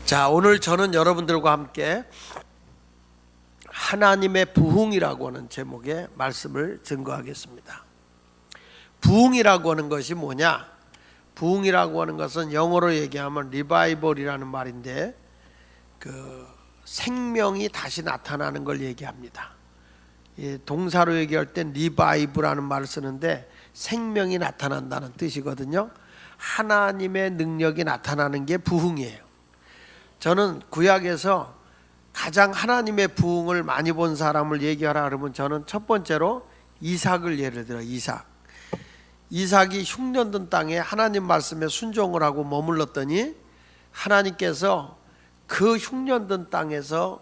자, 오늘 저는 여러분들과 함께 하나님의 부흥이라고 하는 제목의 말씀을 증거하겠습니다. 부흥이라고 하는 것이 뭐냐? 부흥이라고 하는 것은 영어로 얘기하면 리바이벌이라는 말인데, 생명이 다시 나타나는 걸 얘기합니다. 동사로 얘기할 땐 리바이브라는 말을 쓰는데 생명이 나타난다는 뜻이거든요. 하나님의 능력이 나타나는 게 부흥이에요. 저는 구약에서 가장 하나님의 부흥을 많이 본 사람을 얘기하라 그러면 저는 첫 번째로 이삭을 예를 들어요. 이삭이 흉년든 땅에 하나님 말씀에 순종을 하고 머물렀더니 하나님께서 그 흉년든 땅에서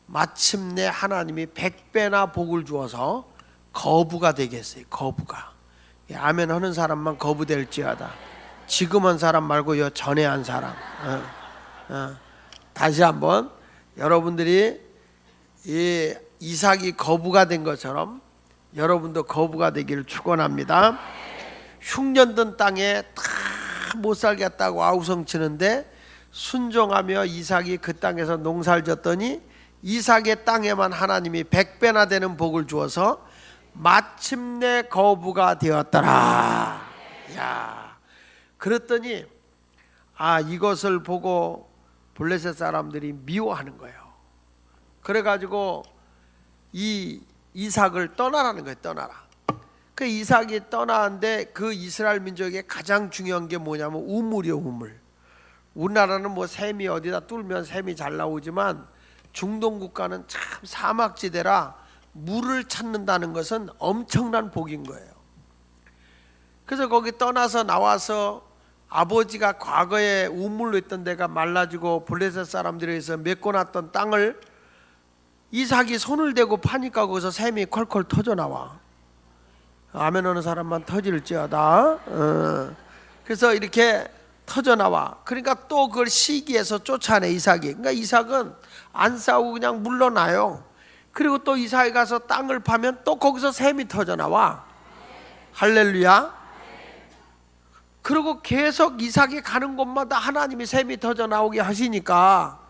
마침내 하나님이 100배나 복을 주어서 거부가 되게 했어요. 거부가. 아멘 하는 사람만 거부될지어다. 지금 한 사람 말고 요 전에 한 사람. 다시 한번 여러분들이 이 이삭이 거부가 된 것처럼 여러분도 거부가 되기를 축원합니다. 흉년든 땅에 다 못 살겠다고 아우성치는데 순종하며 이삭이 그 땅에서 농사를 졌더니 이삭의 땅에만 하나님이 100배나 되는 복을 주어서 마침내 거부가 되었더라. 야, 그랬더니 이것을 보고 블레셋 사람들이 미워하는 거예요. 그래가지고 이 이삭을 떠나라는 거예요. 떠나라. 그 이삭이 떠나는데 그 이스라엘 민족의 가장 중요한 게 뭐냐면 우물이요. 우물. 우리나라는 뭐 샘이 어디다 뚫면 샘이 잘 나오지만 중동 국가는 참 사막지대라 물을 찾는다는 것은 엄청난 복인 거예요. 그래서 거기 떠나서 나와서 아버지가 과거에 우물로 있던 데가 말라지고 블레셋 사람들에 의해서 메꿔놨던 땅을 이삭이 손을 대고 파니까 거기서 샘이 콜콜 터져 나와. 아멘 하는 사람만 터질지어다. 그래서 이렇게 터져 나와. 그러니까 또 그걸 시기해서 쫓아내 이삭이. 그러니까 이삭은 안 싸우고 그냥 물러나요. 그리고 또 이삭이 가서 땅을 파면 또 거기서 샘이 터져 나와. 할렐루야. 그리고 계속 이삭이 가는 곳마다 하나님이 샘이 터져 나오게 하시니까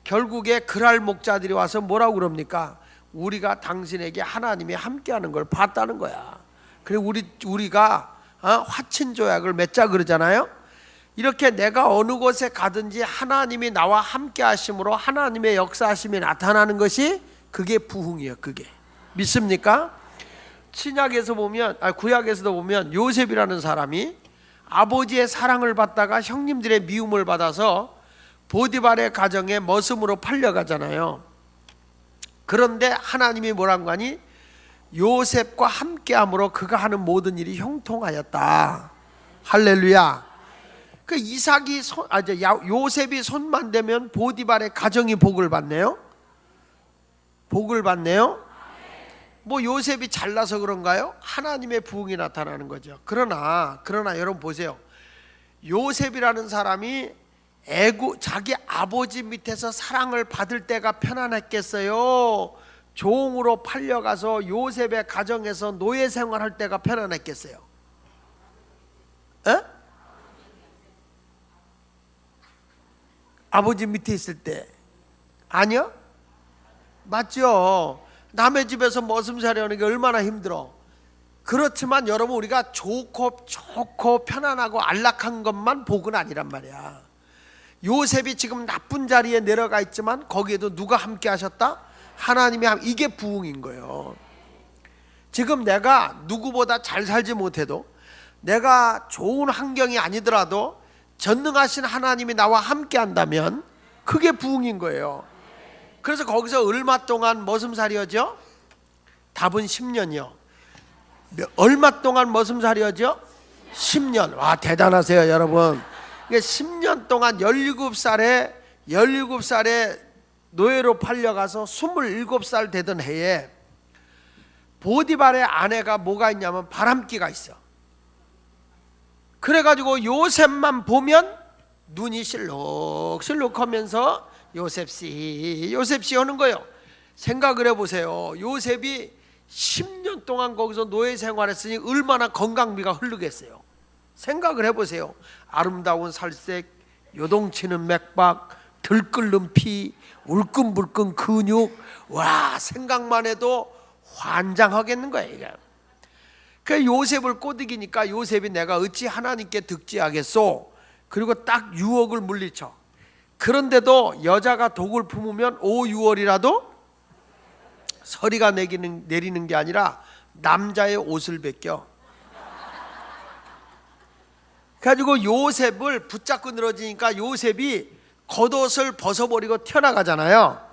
결국에 그랄 목자들이 와서 뭐라고 그럽니까? 우리가 당신에게 하나님이 함께하는 걸 봤다는 거야. 그리고 우리가 화친 조약을 맺자 그러잖아요. 이렇게 내가 어느 곳에 가든지 하나님이 나와 함께 하심으로 하나님의 역사하심이 나타나는 것이 그게 부흥이에요. 그게 믿습니까? 신약에서 보면 구약에서도 보면 요셉이라는 사람이 아버지의 사랑을 받다가 형님들의 미움을 받아서 보디발의 가정에 머슴으로 팔려가잖아요. 그런데 하나님이 뭐라고 하니? 요셉과 함께함으로 그가 하는 모든 일이 형통하였다. 할렐루야. 그 이삭이 요셉이 손만 대면 보디발의 가정이 복을 받네요. 복을 받네요. 뭐 요셉이 잘나서 그런가요? 하나님의 부흥이 나타나는 거죠. 그러나 여러분 보세요. 요셉이라는 사람이 자기 아버지 밑에서 사랑을 받을 때가 편안했겠어요? 종으로 팔려가서 요셉의 가정에서 노예 생활할 때가 편안했겠어요? 아버지 밑에 있을 때 아니요? 맞죠? 남의 집에서 머슴살이 하는 게 얼마나 힘들어. 그렇지만 여러분 우리가 좋고 편안하고 안락한 것만 복은 아니란 말이야. 요셉이 지금 나쁜 자리에 내려가 있지만 거기에도 누가 함께 하셨다? 하나님이 이게 부흥인 거예요. 지금 내가 누구보다 잘 살지 못해도 내가 좋은 환경이 아니더라도 전능하신 하나님이 나와 함께 한다면 그게 부흥인 거예요. 그래서 거기서 얼마 동안 머슴살이었죠? 답은 10년이요. 얼마 동안 머슴살이었죠? 10년. 와, 대단하세요 여러분. 10년 동안 17살에 노예로 팔려가서 27살 되던 해에 보디발의 아내가 뭐가 있냐면 바람기가 있어. 그래가지고 요셉만 보면 눈이 실룩실룩하면서 요셉씨 하는 거예요. 생각을 해보세요. 요셉이 10년 동안 거기서 노예 생활했으니 얼마나 건강미가 흐르겠어요. 생각을 해보세요. 아름다운 살색, 요동치는 맥박, 들끓는 피, 울끈불끈 근육, 와, 생각만 해도 환장하겠는 거예요 이게. 그 요셉을 꼬드기니까 요셉이 내가 어찌 하나님께 득지하겠소. 그리고 딱 유혹을 물리쳐. 그런데도 여자가 독을 품으면 5, 6월이라도 서리가 내리는 게 아니라 남자의 옷을 벗겨. 그래가지고 요셉을 붙잡고 늘어지니까 요셉이 겉옷을 벗어버리고 튀어나가잖아요.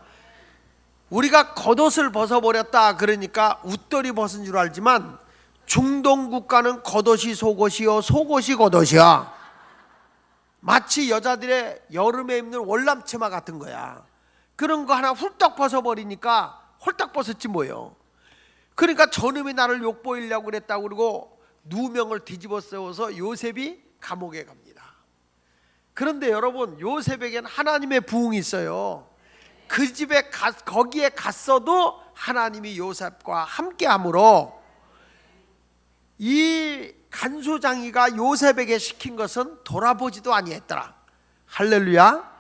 우리가 겉옷을 벗어버렸다 그러니까 웃돌이 벗은 줄 알지만 중동 국가는 겉옷이 속옷이요, 속옷이 겉옷이야. 마치 여자들의 여름에 입는 월남치마 같은 거야. 그런 거 하나 훌떡 벗어버리니까 홀딱 벗었지 뭐요. 그러니까 저놈이 나를 욕보이려고 그랬다고 그러고 누명을 뒤집어 세워서 요셉이 감옥에 갑니다. 그런데 여러분, 요셉에겐 하나님의 부흥이 있어요. 그 집에 거기에 갔어도 하나님이 요셉과 함께하므로 이 간수장이가 요셉에게 시킨 것은 돌아보지도 아니했더라. 할렐루야.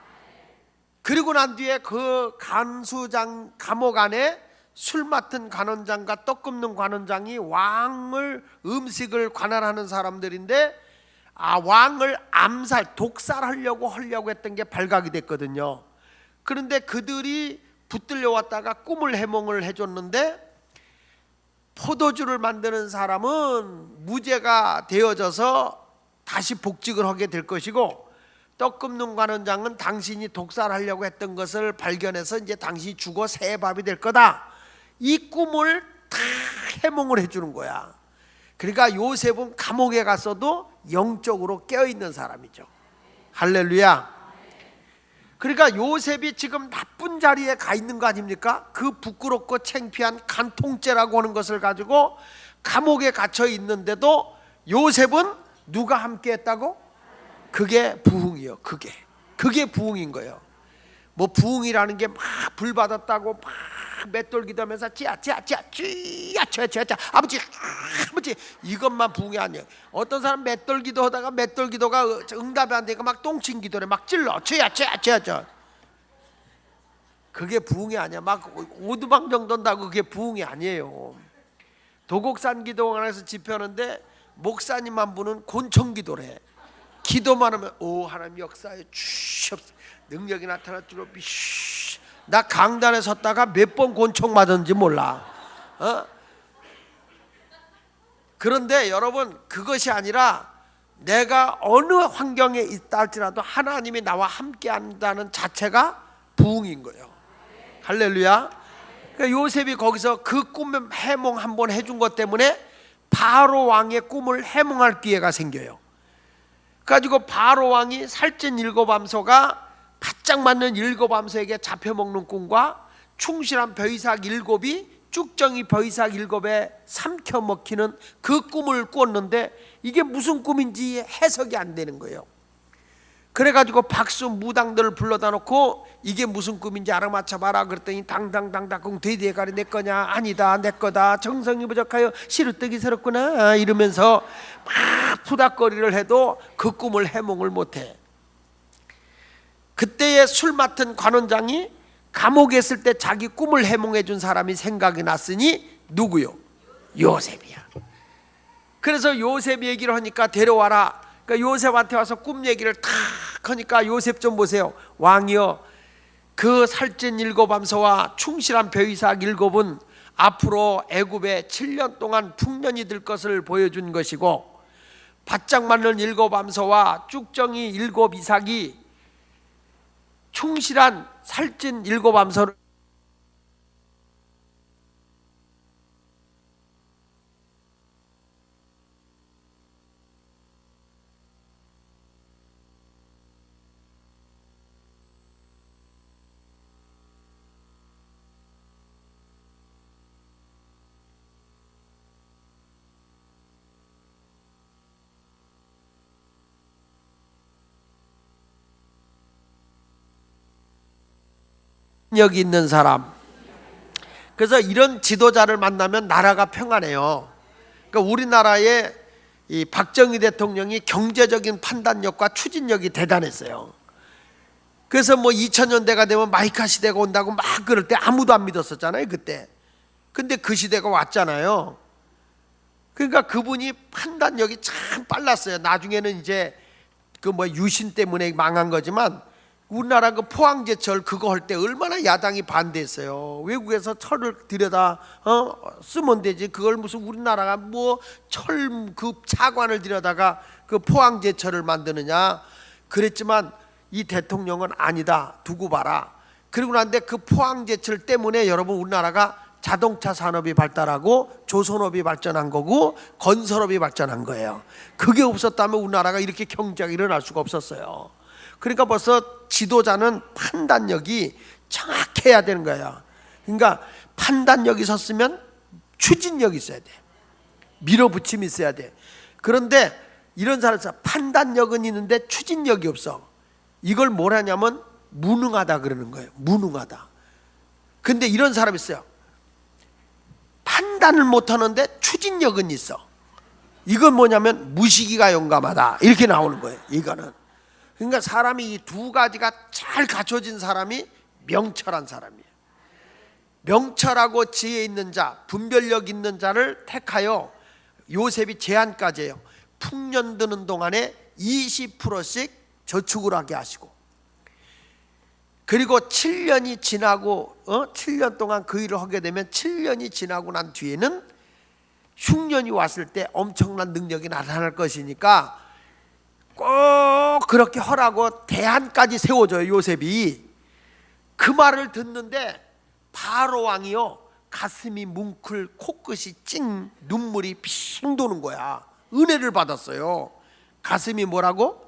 그리고 난 뒤에 그 간수장 감옥 안에 술 맡은 관원장과 떡 굽는 관원장이 왕을 음식을 관할하는 사람들인데 왕을 독살하려고 했던 게 발각이 됐거든요. 그런데 그들이 붙들려 왔다가 꿈을 해몽을 해줬는데 포도주를 만드는 사람은 무죄가 되어져서 다시 복직을 하게 될 것이고, 떡 굽는 관원장은 당신이 독살하려고 했던 것을 발견해서 이제 당신이 죽어 새 밥이 될 거다. 이 꿈을 다 해몽을 해주는 거야. 그러니까 요셉은 감옥에 갔어도 영적으로 깨어있는 사람이죠. 할렐루야. 그러니까 요셉이 지금 나쁜 자리에 가 있는 거 아닙니까? 그 부끄럽고 창피한 간통죄라고 하는 것을 가지고 감옥에 갇혀 있는데도 요셉은 누가 함께 했다고? 그게 부흥이요. 그게 부흥인 거예요. 뭐 부흥이라는 게 막 불 받았다고 막 맷돌 기도하면서 아버지 이것만 부흥이 아니에요. 어떤 사람 맷돌 기도하다가 맷돌 기도가 응답이 안 되니까 막 똥친 기도를 막 찔러 그게 부흥이 아니야. 막 오두방정 돈다고 그게 부흥이 아니에요. 도곡산 기도원에서 집회하는데 목사님 한 분은 곤청 기도래. 기도만 하면 오 하나님 역사에 주시옵소서, 능력이 나타날 줄로 나 강단에 섰다가 몇 번 곤청 맞았는지 몰라. 그런데 여러분, 그것이 아니라 내가 어느 환경에 있다 할지라도 하나님이 나와 함께 한다는 자체가 부흥인 거예요. 할렐루야. 그러니까 요셉이 거기서 그 꿈에 해몽 한번 해준 것 때문에 바로 왕의 꿈을 해몽할 기회가 생겨요. 가지고 바로 왕이 살찐 일곱암소가 바짝 맞는 일곱암소에게 잡혀먹는 꿈과 충실한 벼이삭 일곱이 쭉정이 벼이삭 일곱에 삼켜 먹히는 그 꿈을 꾸었는데 이게 무슨 꿈인지 해석이 안 되는 거예요. 그래가지고 박수 무당들을 불러다 놓고 이게 무슨 꿈인지 알아맞혀봐라 그랬더니 당당당당 돼지가리 내 거냐? 아니다 내 거다. 정성이 부족하여 시루떡이 새롭구나 이러면서 막 푸닥거리를 해도 그 꿈을 해몽을 못해. 그때의 술 맡은 관원장이 감옥에 있을 때 자기 꿈을 해몽해 준 사람이 생각이 났으니 누구요? 요셉이야. 그래서 요셉 얘기를 하니까 데려와라. 그러니까 요셉한테 와서 꿈 얘기를 탁 하니까 요셉 좀 보세요. 왕이여, 그 살찐 일곱암소와 충실한 벼이삭 일곱은 앞으로 애굽에 7년 동안 풍년이 될 것을 보여준 것이고, 바짝 맞는 일곱암소와 쭉정이 일곱 이삭이 충실한 살찐 일곱암소를 여기 있는 사람. 그래서 이런 지도자를 만나면 나라가 평안해요. 그러니까 우리나라의 이 박정희 대통령이 경제적인 판단력과 추진력이 대단했어요. 그래서 뭐 2000년대가 되면 마이카 시대가 온다고 막 그럴 때 아무도 안 믿었었잖아요, 그때. 근데 그 시대가 왔잖아요. 그러니까 그분이 판단력이 참 빨랐어요. 나중에는 이제 그 뭐 유신 때문에 망한 거지만, 우리나라 그 포항제철 그거 할 때 얼마나 야당이 반대했어요. 외국에서 철을 들여다 쓰면 되지, 그걸 무슨 우리나라가 뭐 철 그 차관을 들여다가 그 포항제철을 만드느냐 그랬지만, 이 대통령은 아니다, 두고 봐라. 그리고 난데 그 포항제철 때문에 여러분 우리나라가 자동차 산업이 발달하고 조선업이 발전한 거고 건설업이 발전한 거예요. 그게 없었다면 우리나라가 이렇게 경제가 일어날 수가 없었어요. 그러니까 벌써 지도자는 판단력이 정확해야 되는 거예요. 그러니까 판단력이 있었으면 추진력이 있어야 돼. 밀어붙임이 있어야 돼. 그런데 이런 사람이 판단력은 있는데 추진력이 없어. 이걸 뭐라냐면 무능하다 그러는 거예요. 무능하다. 근데 이런 사람이 있어요. 판단을 못하는데 추진력은 있어. 이건 뭐냐면 무시기가 용감하다, 이렇게 나오는 거예요. 이거는. 그러니까 사람이 이 두 가지가 잘 갖춰진 사람이 명철한 사람이에요. 명철하고 지혜 있는 자, 분별력 있는 자를 택하여 요셉이 제안까지 해요. 풍년 드는 동안에 20%씩 저축을 하게 하시고, 그리고 7년이 지나고 7년 동안 그 일을 하게 되면 7년이 지나고 난 뒤에는 흉년이 왔을 때 엄청난 능력이 나타날 것이니까 꼭 그렇게 하라고 대안까지 세워줘요, 요셉이. 그 말을 듣는데 바로 왕이요, 가슴이 뭉클, 코끝이 찡, 눈물이 핑 도는 거야. 은혜를 받았어요. 가슴이 뭐라고?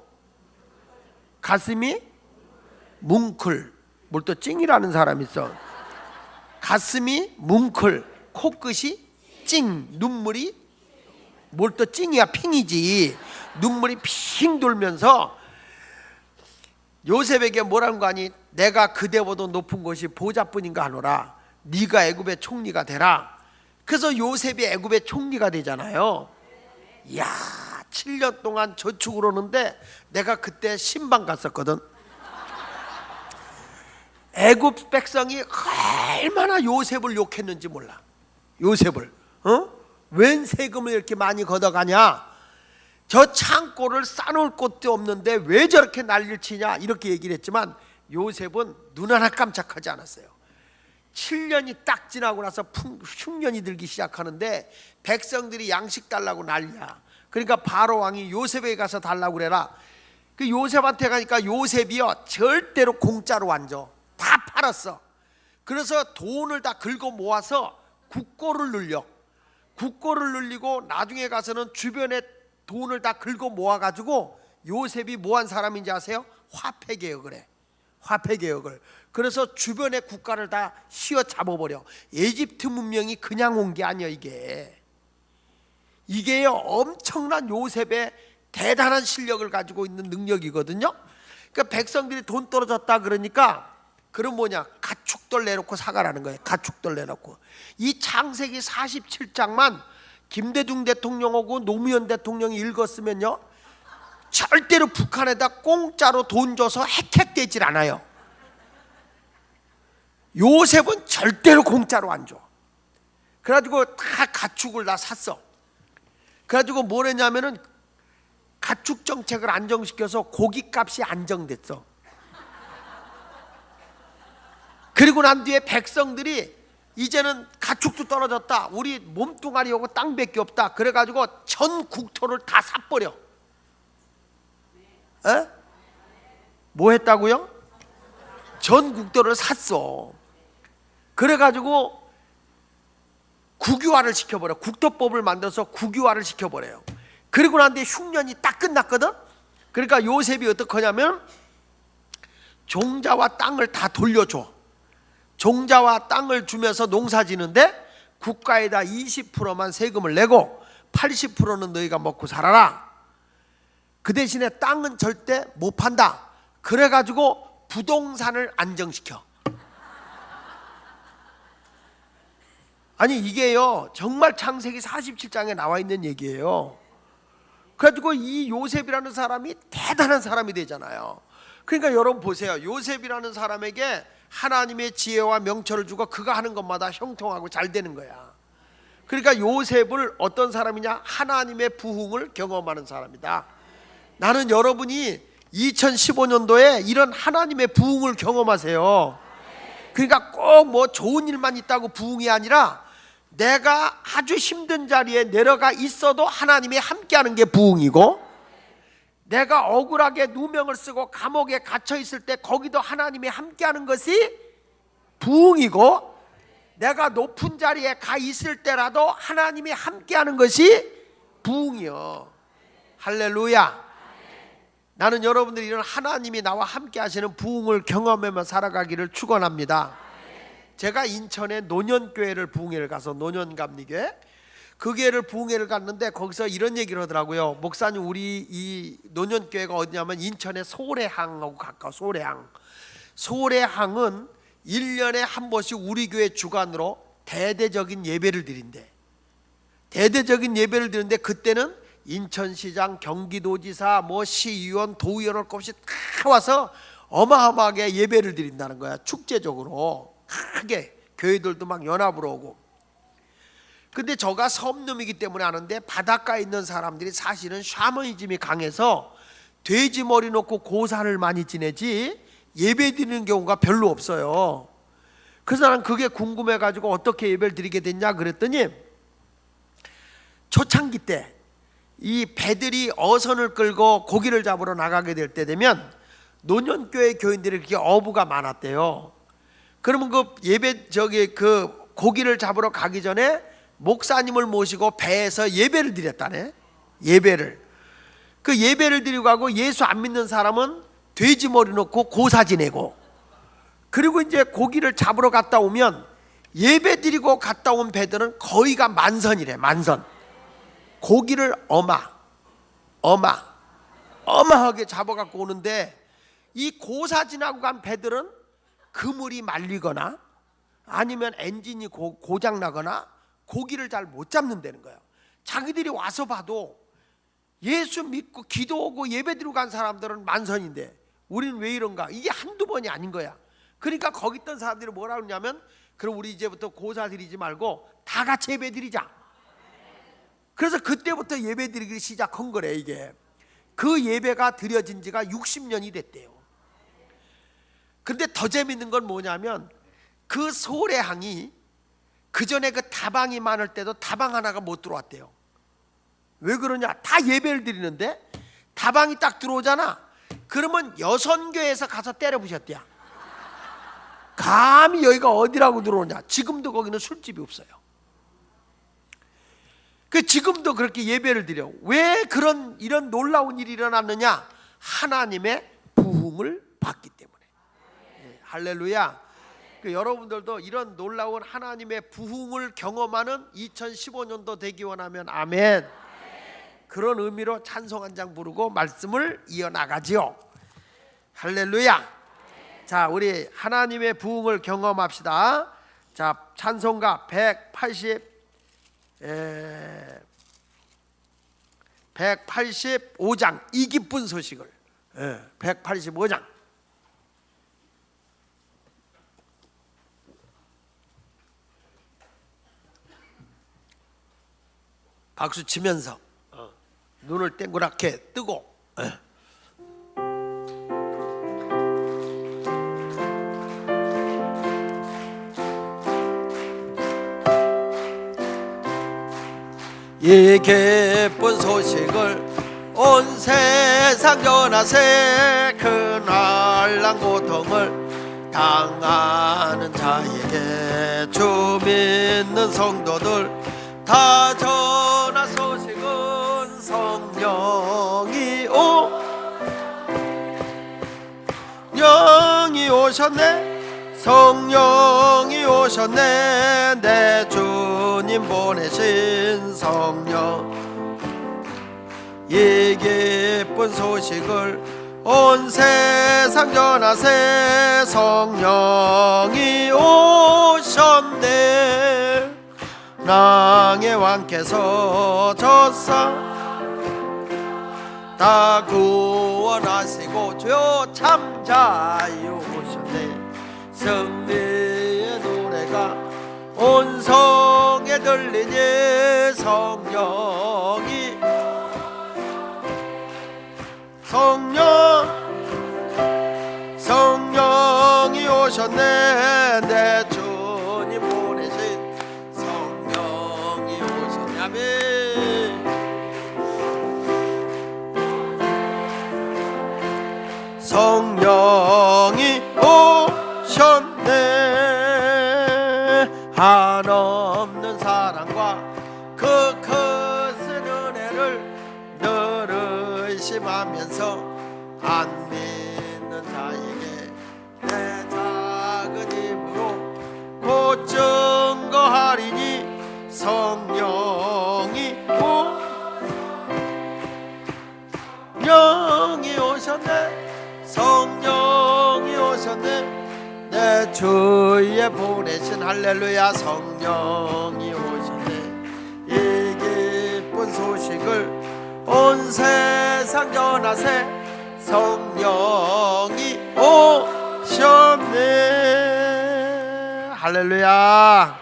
가슴이 뭉클. 뭘 또 찡이라는 사람이 있어. 가슴이 뭉클, 코끝이 찡, 눈물이 뭘 또 찡이야, 핑이지. 눈물이 핑 돌면서 요셉에게 뭐라는 거 아니? 내가 그대보다 높은 것이 보좌뿐인가 하노라. 네가 애굽의 총리가 되라. 그래서 요셉이 애굽의 총리가 되잖아요. 이야, 7년 동안 저축을 하는데 내가 그때 신방 갔었거든. 애굽 백성이 얼마나 요셉을 욕했는지 몰라. 요셉을 웬 세금을 이렇게 많이 걷어가냐, 저 창고를 싸놓을 곳도 없는데 왜 저렇게 난리를 치냐, 이렇게 얘기를 했지만 요셉은 눈 하나 깜짝하지 않았어요. 7년이 딱 지나고 나서 흉년이 들기 시작하는데 백성들이 양식 달라고 난리야. 그러니까 바로 왕이 요셉에게 가서 달라고 그래라. 그 요셉한테 가니까 요셉이요, 절대로 공짜로 안 줘. 다 팔았어. 그래서 돈을 다 긁어 모아서 국고를 늘려. 국고를 늘리고 나중에 가서는 주변에 돈을 다 긁어 모아가지고 요셉이 뭐한 사람인지 아세요? 화폐개혁을 해. 화폐개혁을. 그래서 주변의 국가를 다 휘어 잡아버려. 에집트 문명이 그냥 온 게 아니야. 이게요, 엄청난 요셉의 대단한 실력을 가지고 있는 능력이거든요. 그러니까 백성들이 돈 떨어졌다 그러니까 그럼 뭐냐, 가축들 내놓고 사가라는 거예요. 가축들 내놓고. 이 창세기 47장만 김대중 대통령하고 노무현 대통령이 읽었으면요, 절대로 북한에다 공짜로 돈 줘서 헥헥대질 않아요. 요셉은 절대로 공짜로 안 줘. 그래가지고 다 가축을 다 샀어. 그래가지고 뭘 했냐면은 가축 정책을 안정시켜서 고기값이 안정됐어. 그리고 난 뒤에 백성들이 이제는 가축도 떨어졌다, 우리 몸뚱아리하고 땅밖에 없다, 그래가지고 전 국토를 다 샀버려. 에? 뭐 했다고요? 전 국토를 샀어. 그래가지고 국유화를 시켜버려. 국토법을 만들어서 국유화를 시켜버려요. 그리고 난 뒤에 흉년이 딱 끝났거든. 그러니까 요셉이 어떡하냐면 종자와 땅을 다 돌려줘. 종자와 땅을 주면서 농사 지는데 국가에다 20%만 세금을 내고 80%는 너희가 먹고 살아라. 그 대신에 땅은 절대 못 판다. 그래가지고 부동산을 안정시켜. 아니 이게요, 정말 창세기 47장에 나와 있는 얘기예요. 그래가지고 이 요셉이라는 사람이 대단한 사람이 되잖아요. 그러니까 여러분 보세요. 요셉이라는 사람에게 하나님의 지혜와 명철을 주고 그가 하는 것마다 형통하고 잘 되는 거야. 그러니까 요셉을 어떤 사람이냐? 하나님의 부흥을 경험하는 사람이다. 나는 여러분이 2015년도에 이런 하나님의 부흥을 경험하세요. 그러니까 꼭 뭐 좋은 일만 있다고 부흥이 아니라 내가 아주 힘든 자리에 내려가 있어도 하나님이 함께하는 게 부흥이고, 내가 억울하게 누명을 쓰고 감옥에 갇혀 있을 때 거기도 하나님이 함께하는 것이 부흥이고, 내가 높은 자리에 가 있을 때라도 하나님이 함께하는 것이 부흥이요. 할렐루야. 나는 여러분들이 이런 하나님이 나와 함께 하시는 부흥을 경험하며 살아가기를 축원합니다. 제가 인천에 노년교회를 부흥회를 가서, 노년감리교회 그 교회를 부흥회를 갔는데 거기서 이런 얘기를 하더라고요. 목사님, 우리 이 노년교회가 어디냐면 인천의 소래항하고 가까워. 소래항은 1년에 한 번씩 우리 교회 주관으로 대대적인 예배를 드린대. 대대적인 예배를 드리는데 그때는 인천시장, 경기도지사, 뭐 시의원, 도의원 할 것 없이 다 와서 어마어마하게 예배를 드린다는 거야. 축제적으로 크게 교회들도 막 연합으로 오고. 근데 저가 섬놈이기 때문에 아는데 바닷가에 있는 사람들이 사실은 샤머니즘이 강해서 돼지 머리 놓고 고사를 많이 지내지 예배 드리는 경우가 별로 없어요. 그래서 나는 그게 궁금해가지고 어떻게 예배를 드리게 됐냐 그랬더니, 초창기 때 이 배들이 어선을 끌고 고기를 잡으러 나가게 될 때 되면 노년교회 교인들이 그렇게 어부가 많았대요. 그러면 그 예배 그 고기를 잡으러 가기 전에 목사님을 모시고 배에서 예배를 드렸다네. 예배를. 그 예배를 드리고 가고, 예수 안 믿는 사람은 돼지 머리 놓고 고사 지내고, 그리고 이제 고기를 잡으러 갔다 오면 예배 드리고 갔다 온 배들은 거의가 만선이래. 만선. 고기를 어마하게 잡아갖고 오는데, 이 고사 지나고 간 배들은 그물이 말리거나 아니면 엔진이 고장 나거나 고기를 잘 못 잡는다는 거예요. 자기들이 와서 봐도 예수 믿고 기도하고 예배드리고 간 사람들은 만선인데 우리는 왜 이런가? 이게 한두 번이 아닌 거야. 그러니까 거기 있던 사람들이 뭐라 그러냐면, 그럼 우리 이제부터 고사 드리지 말고 다 같이 예배 드리자. 그래서 그때부터 예배 드리기 시작한 거래. 이게 그 예배가 드려진 지가 60년이 됐대요. 근데 더 재밌는 건 뭐냐면, 그 소래항이 그 전에 그 다방이 많을 때도 다방 하나가 못 들어왔대요. 왜 그러냐? 다 예배를 드리는데 다방이 딱 들어오잖아. 그러면 여선교에서 가서 때려 부셨대야. 감히 여기가 어디라고 들어오냐? 지금도 거기는 술집이 없어요. 그 지금도 그렇게 예배를 드려. 왜 이런 놀라운 일이 일어났느냐? 하나님의 부흥을 받기 때문에. 할렐루야. 그 여러분들도 이런 놀라운 하나님의 부흥을 경험하는 2015년도 되기 원하면 아멘. 그런 의미로 찬송 한 장 부르고 말씀을 이어나가지요. 할렐루야. 자, 우리 하나님의 부흥을 경험합시다. 자, 찬송가 185장 이 기쁜 소식을, 185장. 박수 치면서 눈을 땡그랗게 뜨고, 이 기쁜 소식을 온 세상 전하세. 그 난란 고통을 당하는 자에게 주 믿는 성도들 다 전하. 소식은 성령이 오셨네. 성령이 오셨네. 내 주님 보내신 성령. 이 기쁜 소식을 온 세상 전하세. 성령이 오셨네. 낭의 왕께서 젖사 다 구원하시고 주여 참 자유오셨네. 승리의 노래가 온 성에 들리니 성령이 오셨네. 내 주님 보내신 성령이 오셨네. 아멘. 성령이 오셨네. 한없는 사랑과 그 크신 은혜를 늘 의심하면서 안 믿는 자에게 내 작은 힘으로 곧 증거하리니 성령이 오셨네. 성령이 오셨네. 내 주위에 보내신 할렐루야 성령이 오셨네. 이 기쁜 소식을 온 세상 전하세. 성령이 오셨네. 할렐루야.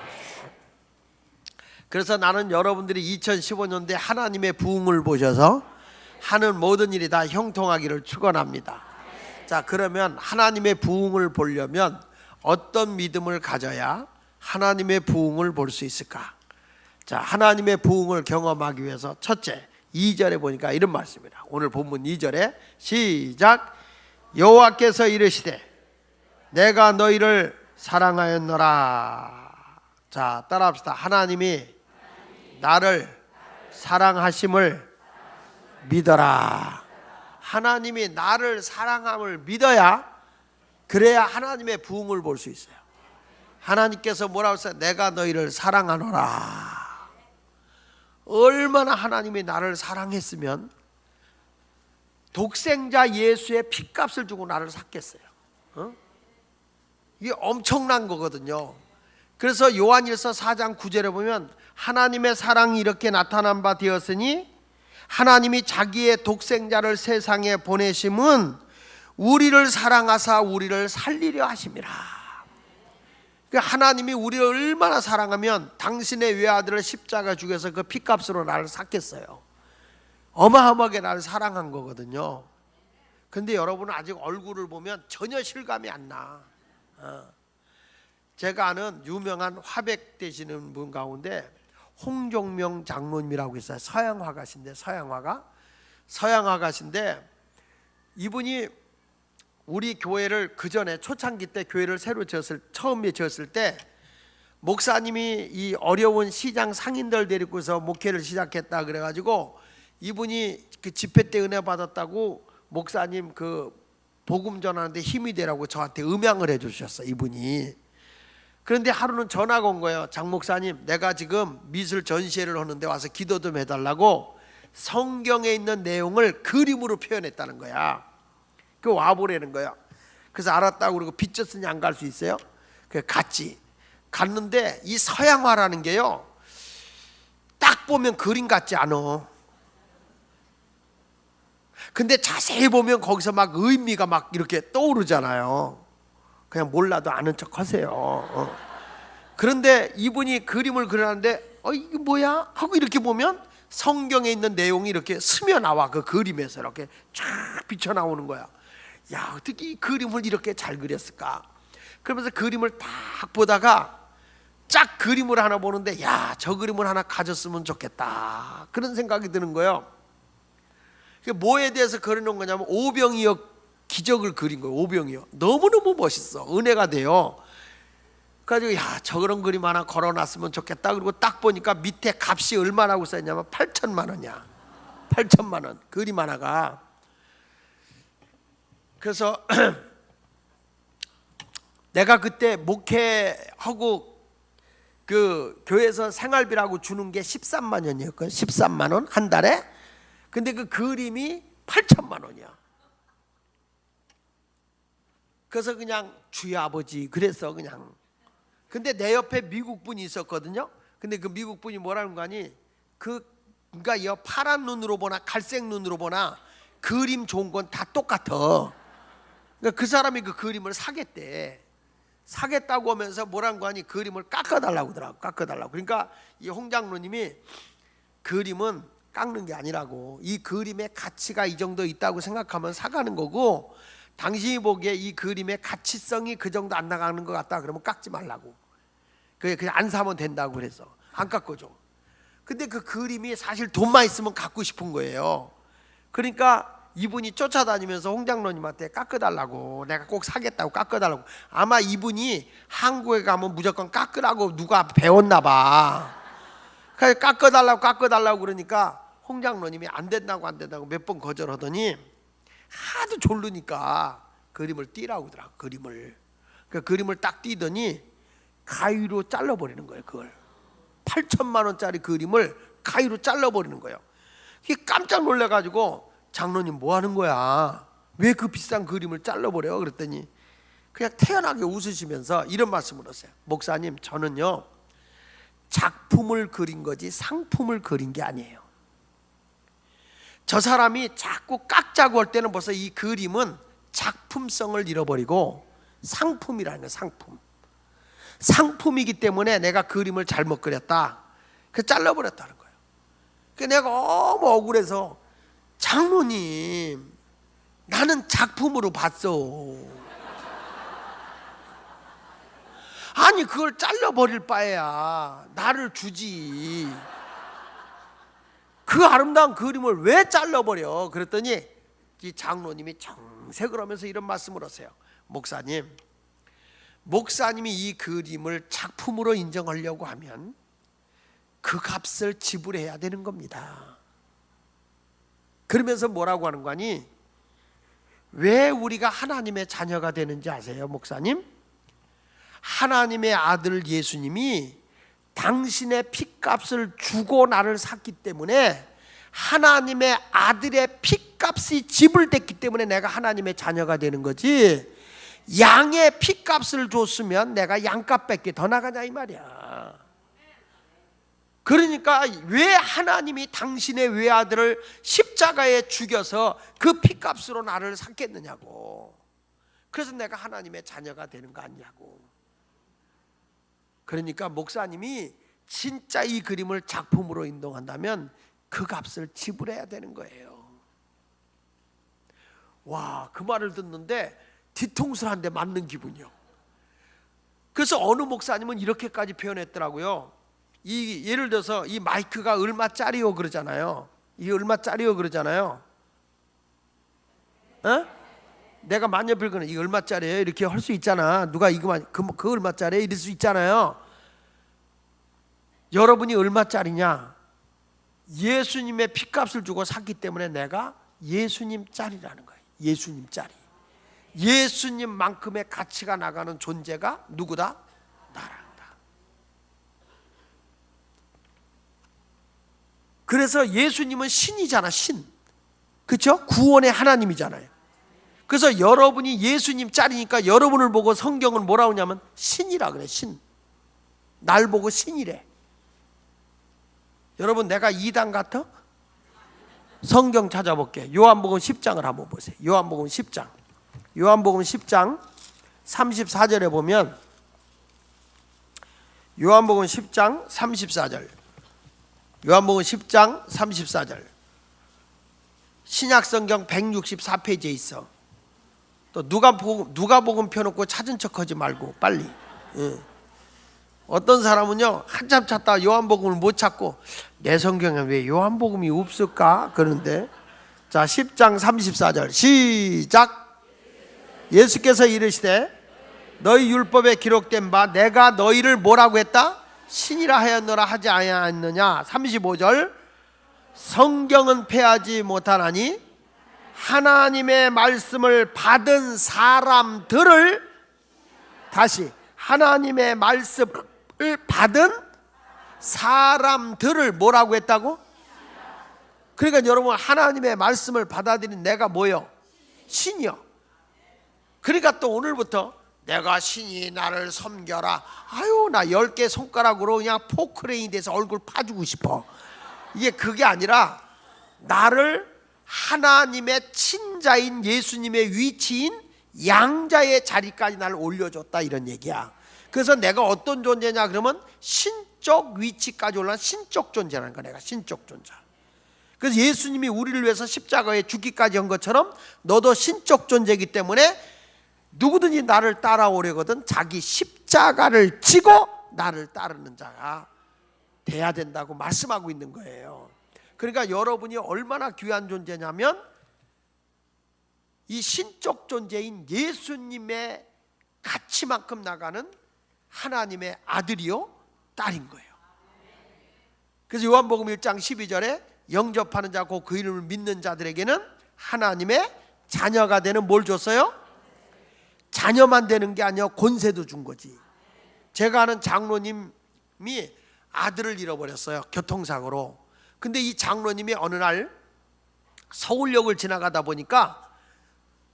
그래서 나는 여러분들이 2015년도에 하나님의 부흥을 보셔서 하는 모든 일이 다 형통하기를 축원합니다. 자, 그러면 하나님의 부흥을 보려면 어떤 믿음을 가져야 하나님의 부흥을 볼 수 있을까? 자, 하나님의 부흥을 경험하기 위해서 첫째 2절에 보니까 이런 말씀입니다. 오늘 본문 2절에 시작. 여호와께서 이르시되 내가 너희를 사랑하였노라. 자, 따라합시다. 하나님이 나를 사랑하심을 믿어라. 하나님이 나를 사랑함을 믿어야, 그래야 하나님의 부흥을 볼 수 있어요. 하나님께서 뭐라고 했어요? 내가 너희를 사랑하노라. 얼마나 하나님이 나를 사랑했으면 독생자 예수의 핏값을 주고 나를 샀겠어요. 이게 엄청난 거거든요. 그래서 요한일서 4장 9절에 보면 하나님의 사랑이 이렇게 나타난 바 되었으니 하나님이 자기의 독생자를 세상에 보내심은 우리를 사랑하사 우리를 살리려 하심이라. 그러니까 하나님이 우리를 얼마나 사랑하면 당신의 외아들을 십자가 죽여서 그 핏값으로 나를 샀겠어요. 어마어마하게 나를 사랑한 거거든요. 근데 여러분은 아직 얼굴을 보면 전혀 실감이 안 나. 제가 아는 유명한 화백 되시는 분 가운데 홍종명 장로님이라고 있어요. 서양 화가신데 이분이 우리 교회를 그 전에 초창기 때 교회를 새로 처음에 지었을 때 목사님이 이 어려운 시장 상인들 데리고서 목회를 시작했다 그래가지고 이분이 그 집회 때 은혜 받았다고 목사님 그 복음 전하는데 힘이 되라고 저한테 음향을 해주셨어요, 이분이. 그런데 하루는 전화가 온 거예요. 장 목사님, 내가 지금 미술 전시회를 하는데 와서 기도 좀 해달라고 성경에 있는 내용을 그림으로 표현했다는 거야. 그 와보라는 거야. 그래서 알았다고 그러고 빚졌으니 안 갈 수 있어요? 그래서 갔는데 이 서양화라는 게요, 딱 보면 그림 같지 않아. 근데 자세히 보면 거기서 막 의미가 막 이렇게 떠오르잖아요. 그냥 몰라도 아는 척 하세요. 그런데 이분이 그림을 그리는데 이게 뭐야? 하고 이렇게 보면 성경에 있는 내용이 이렇게 스며 나와. 그 그림에서 이렇게 쫙 비쳐 나오는 거야. 야, 어떻게 이 그림을 이렇게 잘 그렸을까? 그러면서 그림을 딱 보다가 짝 그림을 하나 보는데, 야, 저 그림을 하나 가졌으면 좋겠다, 그런 생각이 드는 거예요. 뭐에 대해서 그려놓은 거냐면 오병이어 기적을 그린 거예요. 오병이어. 너무너무 멋있어. 은혜가 돼요. 그래가지고 야, 저런 그림 하나 걸어놨으면 좋겠다. 그리고 딱 보니까 밑에 값이 얼마라고 써있냐면 8천만 원이야. 8천만 원 그림 하나가. 그래서 내가 그때 목회하고 그 교회에서 생활비라고 주는 게 13만 원이었거든. 13만 원 한 달에. 근데 그 그림이 8천만 원이야. 그래서 그냥 주의 아버지 그래서 그냥. 근데 내 옆에 미국 분이 있었거든요. 근데 그 미국 분이 뭐라는 거 아니? 그러니까 파란 눈으로 보나 갈색 눈으로 보나 그림 좋은 건 다 똑같아. 그러니까 그 사람이 그 그림을 사겠대. 사겠다고 하면서 뭐란 거 아니 그림을 깎아달라고 하더라고. 깎아달라고. 그러니까 이 홍 장로님이 그림은 깎는 게 아니라고, 이 그림의 가치가 이 정도 있다고 생각하면 사가는 거고, 당신이 보기에 이 그림의 가치성이 그 정도 안 나가는 것 같다 그러면 깎지 말라고. 그냥 안 사면 된다고 그래서 안 깎아줘. 근데 그 그림이 사실 돈만 있으면 갖고 싶은 거예요. 그러니까 이분이 쫓아다니면서 홍 장로님한테 깎아달라고, 내가 꼭 사겠다고 깎아달라고. 아마 이분이 한국에 가면 무조건 깎으라고 누가 배웠나 봐. 그래서 깎아달라고 그러니까 홍 장로님이 안 된다고 몇 번 거절하더니 하도 졸르니까 그림을 띄라고 하더라고. 그림을. 그러니까 그림을 딱 띄더니 가위로 잘라버리는 거예요. 그걸 8천만 원짜리 그림을 가위로 잘라버리는 거예요. 이게 깜짝 놀래가지고 장로님 뭐 하는 거야? 왜 그 비싼 그림을 잘라버려? 그랬더니 그냥 태연하게 웃으시면서 이런 말씀을 하세요. 목사님, 저는요 작품을 그린 거지 상품을 그린 게 아니에요. 저 사람이 자꾸 깎자고 할 때는 벌써 이 그림은 작품성을 잃어버리고 상품이라는 거예요. 상품이기 때문에 내가 그림을 잘못 그렸다. 그래서 잘라버렸다는 거예요. 그래서 내가 너무 억울해서, 장로님, 나는 작품으로 봤어. 아니 그걸 잘라버릴 바에야 나를 주지. 그 아름다운 그림을 왜 잘라버려? 그랬더니 이 장로님이 정색을 하면서 이런 말씀을 하세요. 목사님이 이 그림을 작품으로 인정하려고 하면 그 값을 지불해야 되는 겁니다. 그러면서 뭐라고 하는 거니? 왜 우리가 하나님의 자녀가 되는지 아세요, 목사님? 하나님의 아들 예수님이 당신의 핏값을 주고 나를 샀기 때문에, 하나님의 아들의 핏값이 지불됐기 때문에 내가 하나님의 자녀가 되는 거지, 양의 핏값을 줬으면 내가 양값밖에 더 나가냐 이 말이야. 그러니까 왜 하나님이 당신의 외아들을 십자가에 죽여서 그 핏값으로 나를 샀겠느냐고. 그래서 내가 하나님의 자녀가 되는 거 아니냐고. 그러니까 목사님이 진짜 이 그림을 작품으로 인정한다면 그 값을 지불해야 되는 거예요. 와, 그 말을 듣는데 뒤통수를 한 대 맞는 기분이요. 그래서 어느 목사님은 이렇게까지 표현했더라고요. 예를 들어서 이 마이크가 얼마짜리요 그러잖아요. 이게 얼마짜리요 그러잖아요. 어? 내가 만년필 거는 이게 얼마짜리예요 이렇게 할 수 있잖아. 누가 이거만 그 얼마짜리예요 이럴 수 있잖아요. 여러분이 얼마짜리냐? 예수님의 핏값을 주고 샀기 때문에 내가 예수님짜리라는 거예요. 예수님짜리. 예수님만큼의 가치가 나가는 존재가 누구다? 나란다. 그래서 예수님은 신이잖아. 신. 그렇죠? 구원의 하나님이잖아요. 그래서 여러분이 예수님 짤이니까 여러분을 보고 성경은 뭐라고 하냐면 신이라 그래. 신. 날 보고 신이래. 여러분, 내가 이단 같아? 성경 찾아볼게. 요한복음 10장을 한번 보세요. 요한복음 10장 34절에 보면, 요한복음 10장 34절, 요한복음 10장 34절, 신약성경 164페이지에 있어. 또 누가복음 펴놓고 찾은 척하지 말고 빨리. 어떤 사람은요 한참 찾다가 요한복음을 못 찾고 내 성경에 왜 요한복음이 없을까 그러는데, 자 10장 34절 시작. 예수께서 이르시되 너희 율법에 기록된 바 내가 너희를 뭐라고 했다? 신이라 하였노라 하지 아니하였느냐. 35절 성경은 패하지 못하나니 하나님의 말씀을 받은 사람들을, 다시 하나님의 말씀을 받은 사람들을 뭐라고 했다고? 그러니까 여러분, 하나님의 말씀을 받아들인 내가 뭐요? 신이요. 그러니까 또 오늘부터 내가 신이 나를 섬겨라. 아유, 나 10개 손가락으로 그냥 포크레인이 돼서 얼굴 파주고 싶어. 이게 그게 아니라 나를 하나님의 친자인 예수님의 위치인 양자의 자리까지 나를 올려줬다, 이런 얘기야. 그래서 내가 어떤 존재냐 그러면 신적 위치까지 올라간 신적 존재라는 거야. 내가 신적 존재. 그래서 예수님이 우리를 위해서 십자가에 죽기까지 한 것처럼 너도 신적 존재이기 때문에 누구든지 나를 따라오려거든 자기 십자가를 지고 나를 따르는 자가 돼야 된다고 말씀하고 있는 거예요. 그러니까 여러분이 얼마나 귀한 존재냐면 이 신적 존재인 예수님의 가치만큼 나가는 하나님의 아들이요 딸인 거예요. 그래서 요한복음 1장 12절에 영접하는 자고 그 이름을 믿는 자들에게는 하나님의 자녀가 되는 뭘 줬어요? 자녀만 되는 게 아니라 권세도 준 거지. 제가 아는 장로님이 아들을 잃어버렸어요, 교통사고로. 근데 이 장로님이 어느 날 서울역을 지나가다 보니까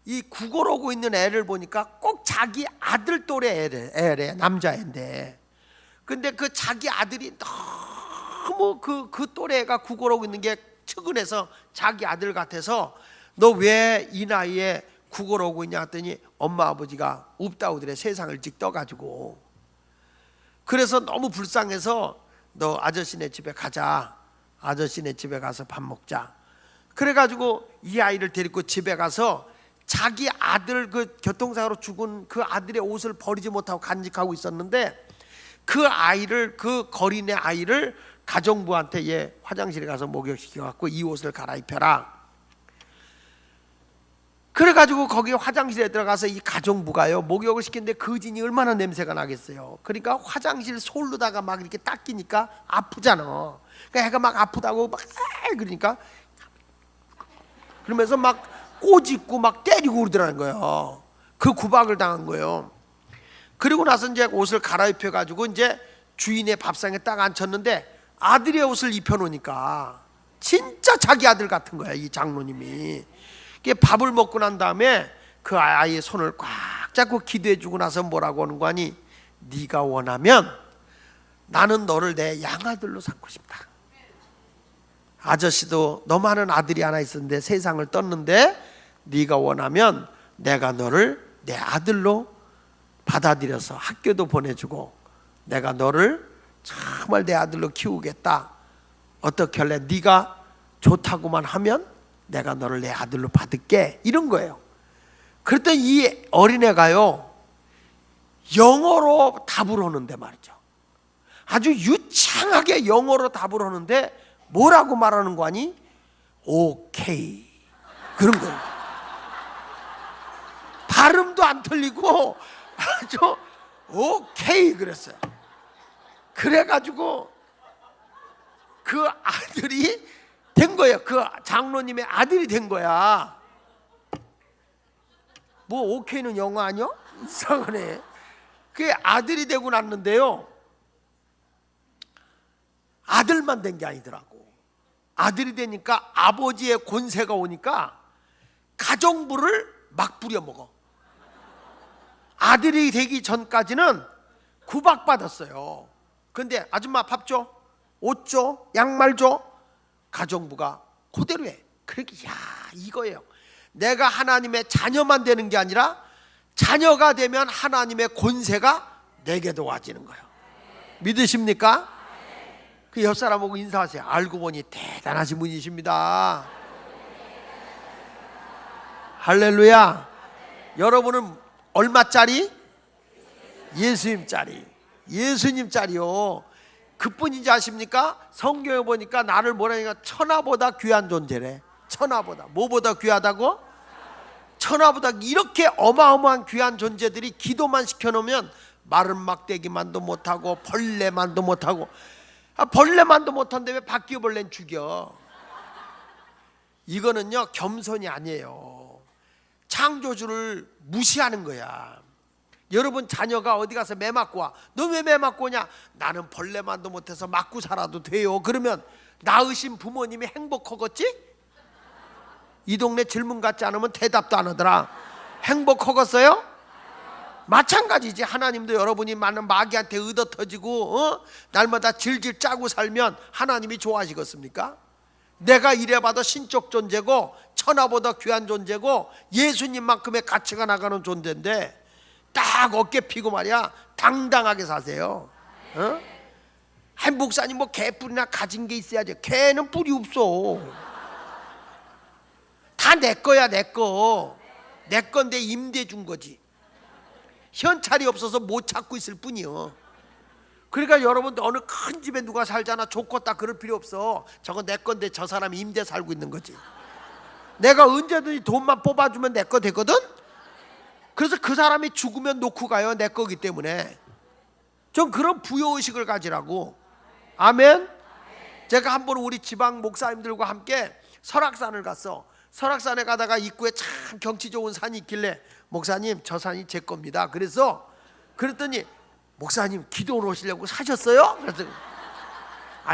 이 구걸 오고 있는 애를 보니까 꼭 자기 아들 또래 애래, 남자애인데. 근데 그 자기 아들이 너무 그 또래가 구걸 오고 있는 게 측은해서 자기 아들 같아서 너 왜 이 나이에 구걸 오고 있냐 했더니 엄마 아버지가 없다우더래, 세상을 일찍 떠가지고. 그래서 너무 불쌍해서 너 아저씨네 집에 가자, 아저씨네 집에 가서 밥 먹자. 그래가지고 이 아이를 데리고 집에 가서 자기 아들 그 교통사고로 죽은 그 아들의 옷을 버리지 못하고 간직하고 있었는데 그 아이를, 그 거린의 아이를 가정부한테 얘 화장실에 가서 목욕시켜갖고 이 옷을 갈아입혀라. 그래가지고 거기 화장실에 들어가서 이 가정부가요 목욕을 시키는데 그 진이 얼마나 냄새가 나겠어요. 그러니까 화장실 솔로다가 막 이렇게 닦이니까 아프잖아. 그러니까 애가 막 아프다고 막 그러니까 그러면서 막 꼬집고 막 때리고 그러더라는 거예요. 그 구박을 당한 거예요. 그리고 나서 이제 옷을 갈아입혀 가지고 이제 주인의 밥상에 딱 앉혔는데 아들의 옷을 입혀 놓으니까 진짜 자기 아들 같은 거야, 이 장로님이. 밥을 먹고 난 다음에 그 아이의 손을 꽉 잡고 기도해 주고 나서 뭐라고 하는 거 아니? 네가 원하면 나는 너를 내 양아들로 삼고 싶다. 아저씨도 너만한 아들이 하나 있었는데 세상을 떴는데 네가 원하면 내가 너를 내 아들로 받아들여서 학교도 보내주고 내가 너를 정말 내 아들로 키우겠다. 어떻게 할래? 네가 좋다고만 하면 내가 너를 내 아들로 받을게, 이런 거예요. 그랬더니 이 어린애가요 영어로 답을 하는데 말이죠, 아주 유창하게 영어로 답을 하는데 뭐라고 말하는 거 아니? 오케이, 그런 거예요. 발음도 안 틀리고 아주 오케이 그랬어요. 그래가지고 그 아들이 된 거예요. 그 장로님의 아들이 된 거야. 뭐 오케이는 영어 아니야? 이상하네. 그게 아들이 되고 났는데요, 아들만 된 게 아니더라고. 아들이 되니까 아버지의 권세가 오니까 가정부를 막 부려먹어. 아들이 되기 전까지는 구박받았어요. 근데 아줌마 밥 줘, 옷 줘, 양말 줘. 가정부가 그대로 해. 그러니까 야, 이거예요. 내가 하나님의 자녀만 되는 게 아니라 자녀가 되면 하나님의 권세가 내게도 와지는 거예요. 믿으십니까? 그 옆 사람하고 인사하세요. 알고 보니 대단하신 분이십니다. 할렐루야. 여러분은 얼마짜리? 예수님짜리. 예수님짜리요. 그뿐인지 아십니까? 성경에 보니까 나를 뭐라니까 천하보다 귀한 존재래. 천하보다. 뭐보다 귀하다고? 천하보다. 이렇게 어마어마한 귀한 존재들이 기도만 시켜놓으면 마른 막대기만도 못하고 벌레만도 못하고. 벌레만도 못한데 왜 바퀴벌레는 죽여? 이거는요 겸손이 아니에요. 창조주를 무시하는 거야. 여러분 자녀가 어디 가서 매 맞고 와. 너 왜 매 맞고 오냐? 나는 벌레만도 못해서 맞고 살아도 돼요. 그러면 낳으신 부모님이 행복하겠지? 이 동네 질문 같지 않으면 대답도 안 하더라. 행복하겠어요? 마찬가지지. 하나님도 여러분이 많은 마귀한테 의도 터지고 날마다 질질 짜고 살면 하나님이 좋아하시겠습니까? 내가 이래봐도 신적 존재고 천하보다 귀한 존재고 예수님만큼의 가치가 나가는 존재인데 딱 어깨 피고 말이야 당당하게 사세요. 한 목사님 뭐 개뿔이나 가진 게 있어야지. 개는 뿔이 없어. 다 내 거야. 내 건데 임대 준 거지. 현찰이 없어서 못 찾고 있을 뿐이요. 그러니까 여러분 어느 큰 집에 누가 살잖아. 좋겠다 그럴 필요 없어. 저거 내 건데 저 사람이 임대 살고 있는 거지. 내가 언제든지 돈만 뽑아주면 내 거 되거든. 그래서 그 사람이 죽으면 놓고 가요. 내 거기 때문에. 좀 그런 부여의식을 가지라고. 아멘. 제가 한 번 우리 지방 목사님들과 함께 설악산을 갔어. 설악산에 가다가 입구에 참 경치 좋은 산이 있길래 목사님 저 산이 제 겁니다. 그랬더니 목사님 기도를 오시려고 사셨어요? 그래서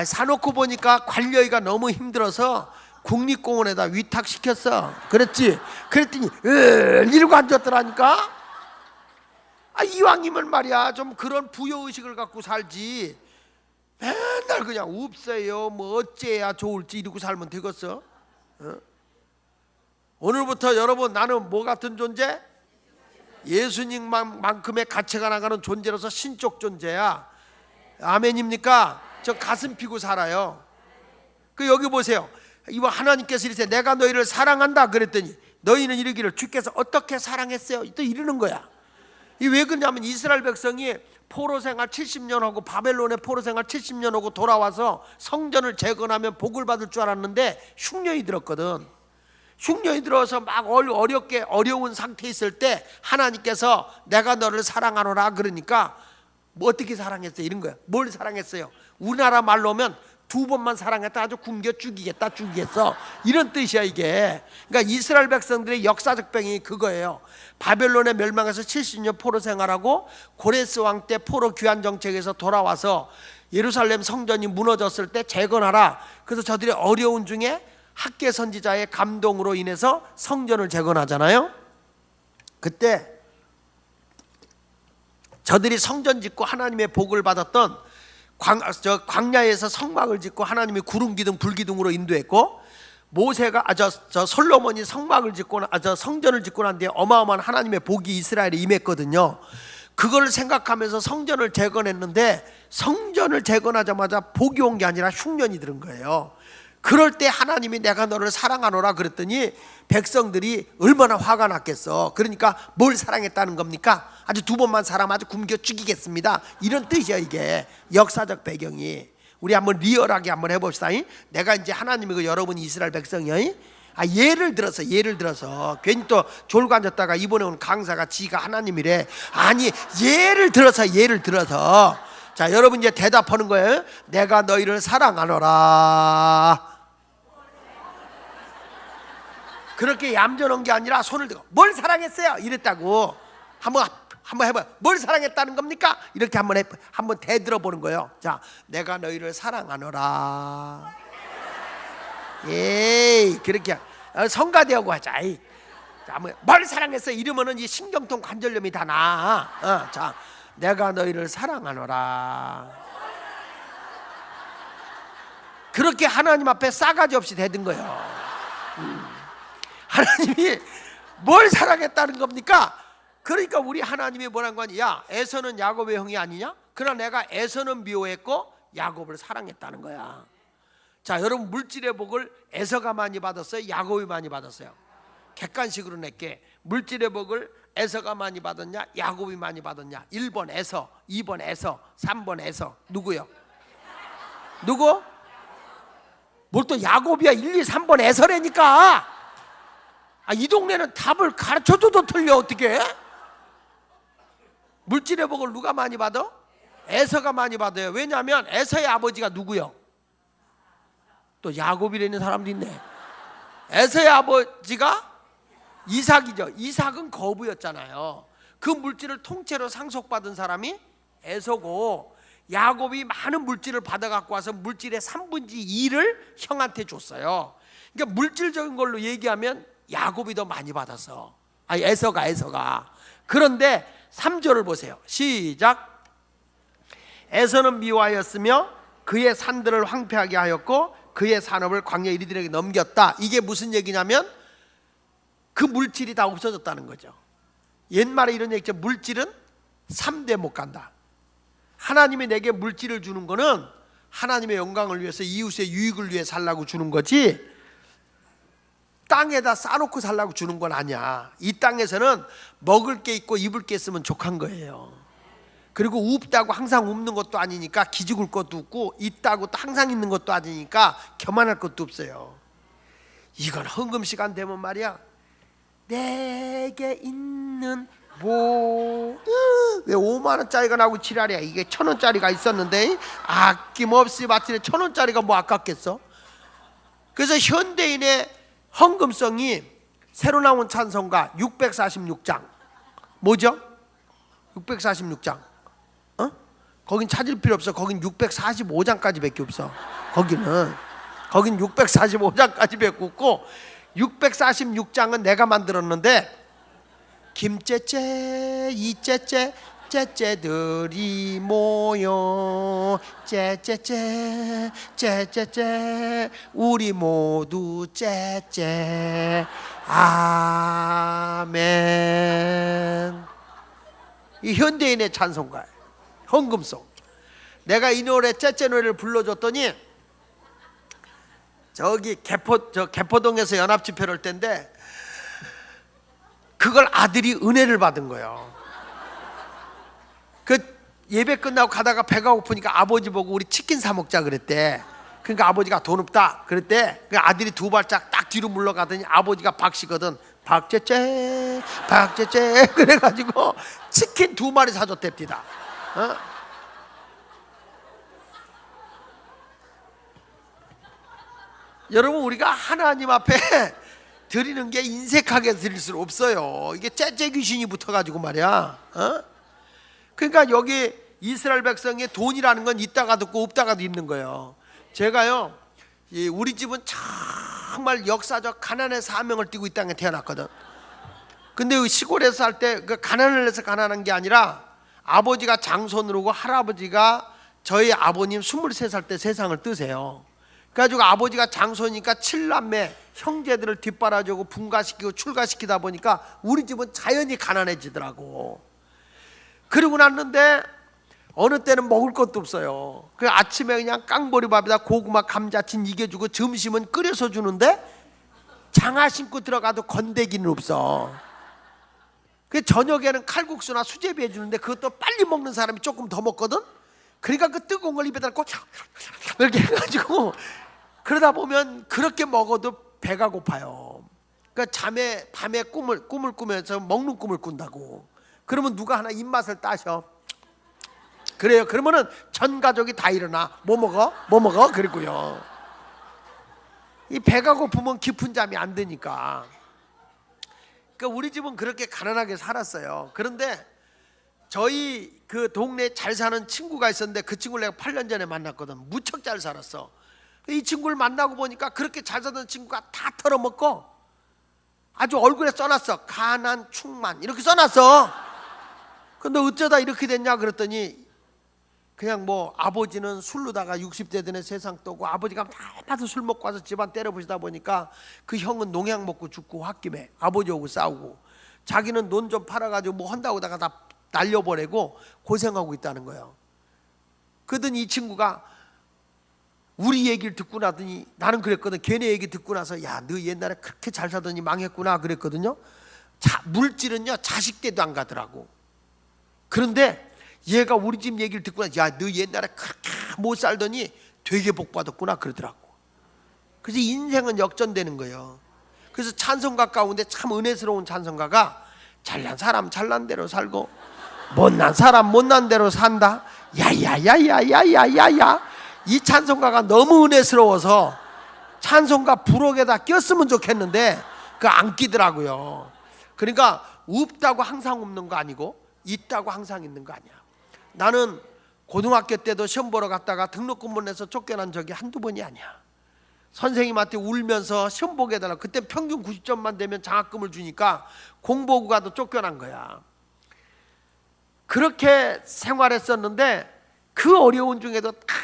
사놓고 보니까 관리하기가 너무 힘들어서 국립공원에다 위탁시켰어. 그랬더니 이러고 앉았더라니까. 이왕이면 말이야 좀 그런 부여의식을 갖고 살지. 맨날 그냥 없어요 뭐 어째야 좋을지 이러고 살면 되겠어? 오늘부터 여러분 나는 뭐 같은 존재? 예수님만큼의 가치가 나가는 존재로서 신적 존재야. 아멘입니까? 저 가슴 피고 살아요. 여기 보세요. 이거 하나님께서 이르시되 내가 너희를 사랑한다 그랬더니 너희는 이르기를 주께서 어떻게 사랑했어요? 또 이러는 거야. 이 왜 그러냐면 이스라엘 백성이 포로생활 70년 하고 바벨론의 포로생활 70년 하고 돌아와서 성전을 재건하면 복을 받을 줄 알았는데 흉년이 들었거든. 흉년이 들어서 막 어려운 상태에 있을 때 하나님께서 내가 너를 사랑하노라 그러니까 뭐 어떻게 사랑했어요? 이런 거야. 뭘 사랑했어요? 우리나라 말로 하면 2번만 사랑했다 아주 굶겨 죽이겠어 이런 뜻이야 이게. 그러니까 이스라엘 백성들의 역사적 배경이 그거예요. 바벨론에 멸망해서 70년 포로 생활하고 고레스 왕 때 포로 귀환 정책에서 돌아와서 예루살렘 성전이 무너졌을 때 재건하라. 그래서 저들이 어려운 중에 학개 선지자의 감동으로 인해서 성전을 재건하잖아요. 그때 저들이 성전 짓고 하나님의 복을 받았던 광야에서 성막을 짓고 하나님이 구름 기둥 불 기둥으로 인도했고, 모세가 솔로몬이 성막을 짓고 성전을 짓고 난 뒤에 어마어마한 하나님의 복이 이스라엘에 임했거든요. 그걸 생각하면서 성전을 재건했는데 성전을 재건하자마자 복이 온 게 아니라 흉년이 들은 거예요. 그럴 때 하나님이 내가 너를 사랑하노라 그랬더니 백성들이 얼마나 화가 났겠어. 그러니까 뭘 사랑했다는 겁니까? 아주 2번만 사람 아주 굶겨 죽이겠습니다 이런 뜻이야. 이게 역사적 배경이. 우리 한번 리얼하게 한번 해봅시다. 내가 이제 하나님이고 여러분이 이스라엘 백성이야. 예를 들어서 괜히 또 졸고 앉았다가 이번에 온 강사가 지가 하나님이래. 아니 예를 들어서 자 여러분 이제 대답하는 거예요. 내가 너희를 사랑하노라. 그렇게 얌전한 게 아니라 손을 들고 뭘 사랑했어요? 이랬다고. 한번 해봐요. 뭘 사랑했다는 겁니까? 이렇게 한번 대들어 보는 거예요. 자, 내가 너희를 사랑하노라. 에이, 그렇게 성가대하고 하자. 자, 뭘 사랑했어요? 이러면은 이 신경통 관절염이 다 나. 자, 내가 너희를 사랑하노라. 그렇게 하나님 앞에 싸가지 없이 대든 거예요. 하나님이 뭘 사랑했다는 겁니까? 그러니까 우리 하나님이 뭐란 거니? 야, 에서는 야곱의 형이 아니냐? 그러나 내가 에서는 미워했고 야곱을 사랑했다는 거야. 자, 여러분 물질의 복을 에서가 많이 받았어요? 야곱이 많이 받았어요? 객관식으로 낼게. 물질의 복을 에서가 많이 받았냐? 야곱이 많이 받았냐? 1번 에서, 2번 에서, 3번 에서. 누구요? 누구? 뭘 또 야곱이야? 1, 2, 3번 에서라니까. 이 동네는 답을 가르쳐줘도 틀려. 어떻게? 물질의 복을 누가 많이 받아? 에서가 많이 받아요. 왜냐하면 에서의 아버지가 누구요? 또 야곱이라는 사람도 있네. 에서의 아버지가 이삭이죠. 이삭은 거부였잖아요. 그 물질을 통째로 상속받은 사람이 에서고, 야곱이 많은 물질을 받아갖고 와서 물질의 3분의 2를 형한테 줬어요. 그러니까 물질적인 걸로 얘기하면 야곱이 더 많이 받았어. 에서가. 그런데 3절을 보세요. 시작. 에서는 미워하였으며 그의 산들을 황폐하게 하였고 그의 산업을 광야 이리들에게 넘겼다. 이게 무슨 얘기냐면 그 물질이 다 없어졌다는 거죠. 옛말에 이런 얘기죠. 물질은 3대 못 간다. 하나님이 내게 물질을 주는 거는 하나님의 영광을 위해서, 이웃의 유익을 위해 살라고 주는 거지 땅에다 싸놓고 살라고 주는 건 아니야. 이 땅에서는 먹을 게 있고 입을 게 있으면 족한 거예요. 그리고 없다고 항상 없는 것도 아니니까 기죽을 것도 없고, 있다고 또 항상 있는 것도 아니니까 교만할 것도 없어요. 이건 헌금 시간 되면 말이야, 내게 있는 왜 5만원짜리가 나오고 지랄이야. 이게 1,000원짜리가 있었는데 아낌없이 바치네. 1,000원짜리가 뭐 아깝겠어. 그래서 현대인의 헌금성이 새로 나온 찬송가 646장 뭐죠? 646장 거긴 찾을 필요 없어. 거긴 645장까지 밖에 없어. 거긴 645장까지 밖에 없고, 646장은 내가 만들었는데 김째째 이째째 째째들이 모여 째째째 째째째 우리 모두 째째 아멘. 이 현대인의 찬송가예요. 헌금송. 내가 이 노래 째째 노래를 불러줬더니 저기 개포동에서 연합집회를 할 때인데 그걸 아들이 은혜를 받은 거예요. 그 예배 끝나고 가다가 배가 고프니까 아버지 보고 우리 치킨 사 먹자 그랬대. 그러니까 아버지가 돈 없다 그랬대. 그 아들이 두 발짝 딱 뒤로 물러가더니 아버지가 박씨거든. 박제째 박제째 그래가지고 치킨 2마리 사줬답니다. 여러분, 우리가 하나님 앞에 드리는 게 인색하게 드릴 수 없어요. 이게 째째 귀신이 붙어가지고 말이야. 그러니까 여기 이스라엘 백성의 돈이라는 건 있다가도 없고 없다가도 있는 거예요. 제가요, 우리 집은 정말 역사적 가난의 사명을 띠고 이 땅에 태어났거든. 근데 시골에서 살 때 그 가난을 해서 가난한 게 아니라 아버지가 장손으로고 할아버지가 저희 아버님 23살 때 세상을 뜨세요. 그래가지고 아버지가 장손이니까 7남매 형제들을 뒷바라지고 분가시키고 출가시키다 보니까 우리 집은 자연히 가난해지더라고. 그러고 났는데 어느 때는 먹을 것도 없어요. 그 아침에 그냥 깡보리밥에다 고구마 감자친 이겨주고 점심은 끓여서 주는데 장화 신고 들어가도 건더기는 없어. 그 저녁에는 칼국수나 수제비 해주는데 그것도 빨리 먹는 사람이 조금 더 먹거든. 그러니까 그 뜨거운 걸 입에다 꽂 이렇게 해가지고 그러다 보면 그렇게 먹어도 배가 고파요. 그러니까 밤에 꿈을 꾸면서 먹는 꿈을 꾼다고. 그러면 누가 하나 입맛을 따셔. 그래요. 그러면은 전 가족이 다 일어나. 뭐 먹어? 그리고요. 이 배가 고프면 깊은 잠이 안 드니까. 그러니까 우리 집은 그렇게 가난하게 살았어요. 그런데 저희 그 동네에 잘 사는 친구가 있었는데 그 친구를 내가 8년 전에 만났거든. 무척 잘 살았어. 이 친구를 만나고 보니까 그렇게 잘 사던 친구가 다 털어먹고 아주 얼굴에 써놨어. 가난, 충만 이렇게 써놨어. 근데 어쩌다 이렇게 됐냐 그랬더니 그냥 뭐 아버지는 술로다가 60대 되는 세상 떠고 아버지가 날마다 술 먹고 와서 집안 때려부시다 보니까 그 형은 농약 먹고 죽고 홧김에 아버지하고 싸우고, 자기는 논 좀 팔아가지고 뭐 한다고다가 다 날려버리고 고생하고 있다는 거예요. 그러더니 이 친구가 우리 얘기를 듣고 나더니, 나는 그랬거든. 걔네 얘기 듣고 나서 야, 너 옛날에 그렇게 잘 살더니 망했구나 그랬거든요. 물질은요 자식 때도 안 가더라고. 그런데 얘가 우리 집 얘기를 듣고 나서 야, 너 옛날에 그렇게 못 살더니 되게 복 받았구나 그러더라고. 그래서 인생은 역전되는 거예요. 그래서 찬송가 가운데 참 은혜스러운 찬송가가 잘난 사람 잘난 대로 살고 못난 사람 못난 대로 산다. 야야야야야야야야. 이 찬송가가 너무 은혜스러워서 찬송가 부록에다 꼈으면 좋겠는데 그 안 끼더라고요. 그러니까 없다고 항상 없는 거 아니고 있다고 항상 있는 거 아니야. 나는 고등학교 때도 시험 보러 갔다가 등록금 내서 쫓겨난 적이 한두 번이 아니야. 선생님한테 울면서 시험 보게 해달라고. 그때 평균 90점만 되면 장학금을 주니까 공부하고 가도 쫓겨난 거야. 그렇게 생활했었는데 그 어려운 중에도 다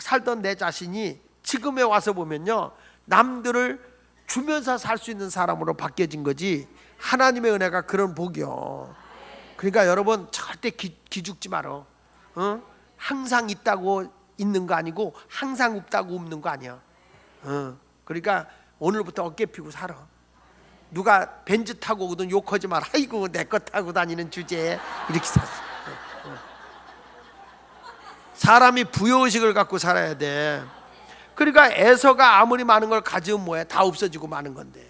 살던 내 자신이 지금에 와서 보면요, 남들을 주면서 살 수 있는 사람으로 바뀌어진 거지, 하나님의 은혜가 그런 복이요. 그러니까 여러분 절대 기죽지 말어. 항상 있다고 있는 거 아니고 항상 없다고 없는 거 아니야. 그러니까 오늘부터 어깨 피고 살아. 누가 벤츠 타고 오든 욕하지 마라. 아이고 내 거 타고 다니는 주제에 이렇게 살아. 사람이 부여의식을 갖고 살아야 돼. 그러니까 에서가 아무리 많은 걸 가지면 뭐해? 다 없어지고 마는 건데,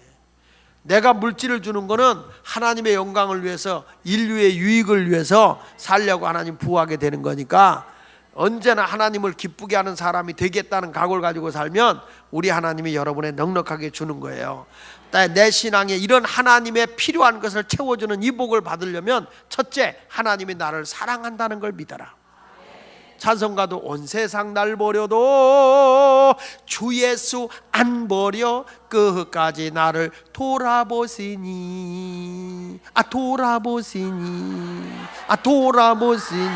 내가 물질을 주는 거는 하나님의 영광을 위해서, 인류의 유익을 위해서 살려고 하나님 부하게 되는 거니까, 언제나 하나님을 기쁘게 하는 사람이 되겠다는 각오를 가지고 살면 우리 하나님이 여러분의 넉넉하게 주는 거예요. 내 신앙에 이런 하나님의 필요한 것을 채워주는 이 복을 받으려면, 첫째, 하나님이 나를 사랑한다는 걸 믿어라. 찬송가도 온 세상 날 버려도 주 예수 안 버려 끝까지 나를 돌아보시니, 돌아보시니, 돌아보시니.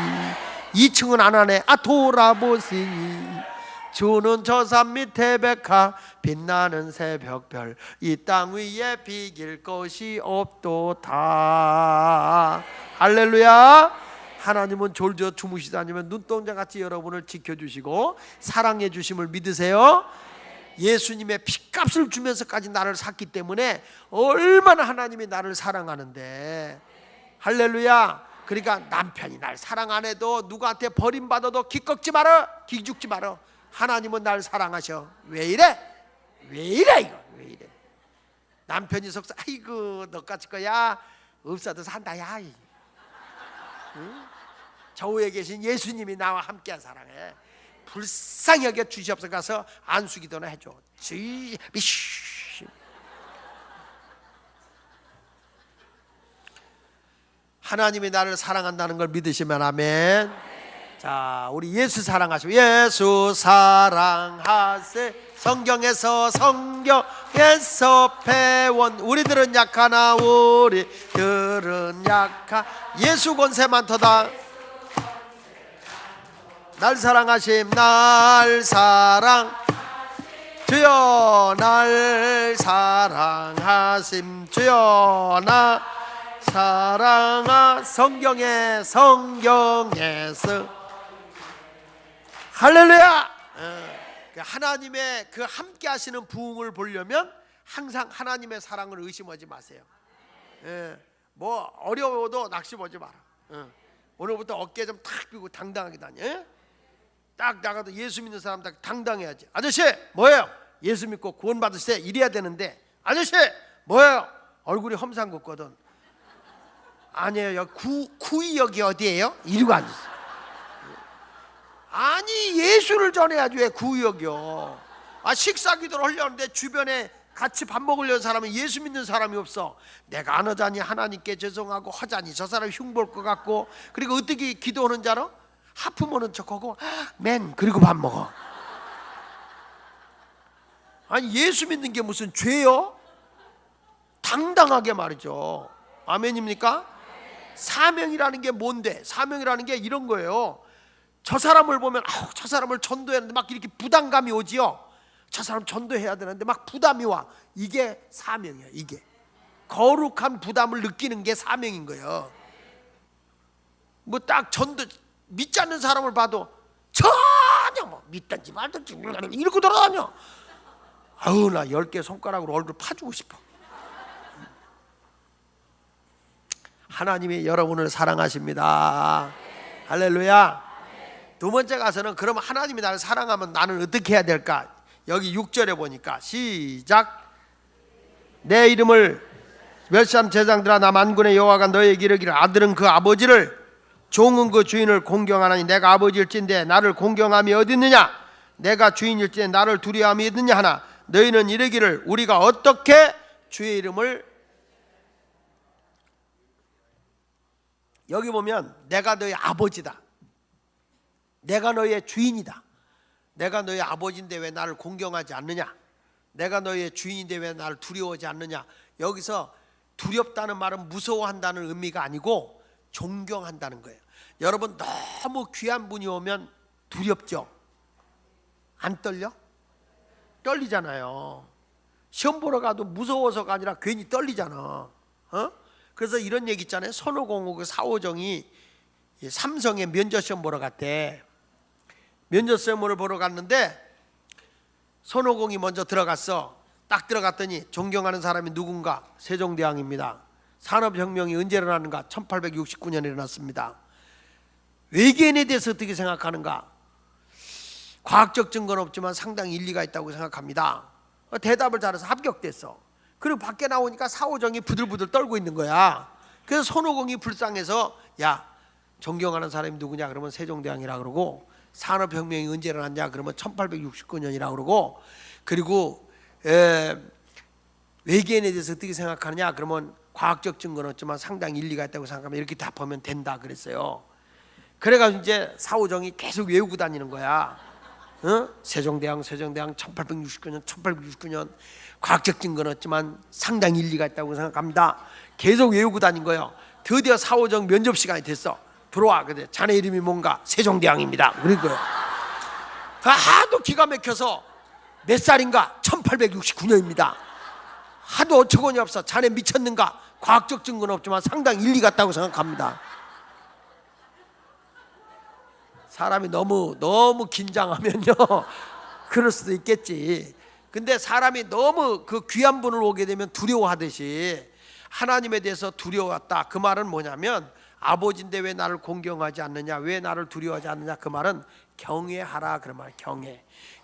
2층은 안 하네. 돌아보시니. 주는 저 산 밑에 백화 빛나는 새벽별, 이 땅 위에 비길 것이 없도다. 할렐루야. 하나님은 졸져 주무시다니면 눈동자같이 여러분을 지켜주시고 사랑해 주심을 믿으세요. 예수님의 핏값을 주면서까지 나를 샀기 때문에 얼마나 하나님이 나를 사랑하는데. 할렐루야. 그러니까 남편이 날 사랑 안 해도, 누구한테 버림받아도 기꺾지 말아, 기죽지 말아. 하나님은 날 사랑하셔. 왜 이래? 왜 이래 이거? 왜 이래? 남편이 속상, 아이고 너같이 거야 없어도 산다 야. 응? 저 위에 계신 예수님이 나와 함께한 사랑해. 불쌍히 여겨 주시옵소서. 가서 안수기도나 해줘. 하나님이 나를 사랑한다는 걸 믿으시면 아멘. 자, 우리 예수 사랑하시고, 예수 사랑하세. 성경에서 배운, 우리들은 약하나 우리들은 약하, 예수 권세 많도다. 날 사랑하심, 날 사랑, 주여 날 사랑하심, 주여 나 사랑하. 성경에서 할렐루야. 하나님의 그 함께 하시는 부흥을 보려면 항상 하나님의 사랑을 의심하지 마세요. 뭐 어려워도 낙심 하지 마라. 오늘부터 어깨 좀 탁 펴고 당당하게 다녀. 딱 나가도 예수 믿는 사람 딱 당당해야지. 아저씨 뭐예요? 예수 믿고 구원 받으실 때 이래야 되는데, 아저씨 뭐예요? 얼굴이 험상궂거든. 아니에요. 구이 여기 어디예요? 이러고 앉았어. 아니 예수를 전해야지 왜 구역이요? 식사 기도를 하려는데 주변에 같이 밥 먹으려는 사람은 예수 믿는 사람이 없어. 내가 안 하자니 하나님께 죄송하고, 하자니 저 사람 흉볼 것 같고. 그리고 어떻게 기도하는 줄 알아? 하품 오는 척하고 맨 그리고 밥 먹어. 아니 예수 믿는 게 무슨 죄요? 당당하게 말이죠. 아멘입니까? 사명이라는 게 뭔데? 사명이라는 게 이런 거예요. 저 사람을 보면 저 사람을 전도해야 하는데 막 이렇게 부담감이 오지요. 저 사람 전도해야 되는데 막 부담이 와. 이게 사명이야. 이게 거룩한 부담을 느끼는 게 사명인 거예요. 뭐 딱 전도 믿지 않는 사람을 봐도 전혀 뭐 믿든지 말든지 이러고 돌아다녀. 아우 나 10개 손가락으로 얼굴 파주고 싶어. 하나님이 여러분을 사랑하십니다. 할렐루야. 두 번째 가서는, 그러면 하나님이 나를 사랑하면 나는 어떻게 해야 될까? 여기 6절에 보니까 시작. 내 이름을 멸시한 제장들아, 나 만군의 여호와가 너에게 이르기를, 아들은 그 아버지를, 종은 그 주인을 공경하나니 내가 아버지일진데 나를 공경함이 어디 있느냐? 내가 주인일진데 나를 두려움이 있느냐 하나, 너희는 이르기를 우리가 어떻게 주의 이름을. 여기 보면 내가 너희 아버지다, 내가 너희의 주인이다, 내가 너희 아버지인데 왜 나를 공경하지 않느냐, 내가 너희의 주인인데 왜 나를 두려워하지 않느냐. 여기서 두렵다는 말은 무서워한다는 의미가 아니고 존경한다는 거예요. 여러분 너무 귀한 분이 오면 두렵죠? 안 떨려? 떨리잖아요. 시험 보러 가도 무서워서가 아니라 괜히 떨리잖아. 그래서 이런 얘기 있잖아요. 손오공하고 사오정이 삼성에 면접시험 보러 갔대. 면접시험을 보러 갔는데 손오공이 먼저 들어갔어. 딱 들어갔더니 존경하는 사람이 누군가? 세종대왕입니다. 산업혁명이 언제 일어났는가? 1869년에 일어났습니다. 외계인에 대해서 어떻게 생각하는가? 과학적 증거는 없지만 상당히 일리가 있다고 생각합니다. 대답을 잘해서 합격됐어. 그리고 밖에 나오니까 사오정이 부들부들 떨고 있는 거야. 그래서 손오공이 불쌍해서 야, 존경하는 사람이 누구냐? 그러면 세종대왕이라 그러고, 산업혁명이 언제 일어났냐? 그러면 1869년이라 그러고, 그리고 외계인에 대해서 어떻게 생각하느냐? 그러면 과학적 증거는 없지만 상당히 일리가 있다고 생각하면 이렇게 답하면 된다 그랬어요. 그래가지고 이제 사오정이 계속 외우고 다니는 거야. 세종대왕 1869년 과학적 증거는 없지만 상당히 일리가 있다고 생각합니다. 계속 외우고 다닌 거예요. 드디어 사오정 면접 시간이 됐어. 들어와. 근데 자네 이름이 뭔가? 세종대왕입니다. 그런 거예요. 하도 기가 막혀서 몇 살인가? 1869년입니다. 하도 어처구니 없어. 자네 미쳤는가? 과학적 증거는 없지만 상당히 일리가 있다고 생각합니다. 사람이 너무 긴장하면요 그럴 수도 있겠지. 근데 사람이 너무 그 귀한 분을 오게 되면 두려워하듯이 하나님에 대해서 두려웠다. 그 말은 뭐냐면 아버지인데 왜 나를 공경하지 않느냐, 왜 나를 두려워하지 않느냐, 그 말은 경외하라 그런 말.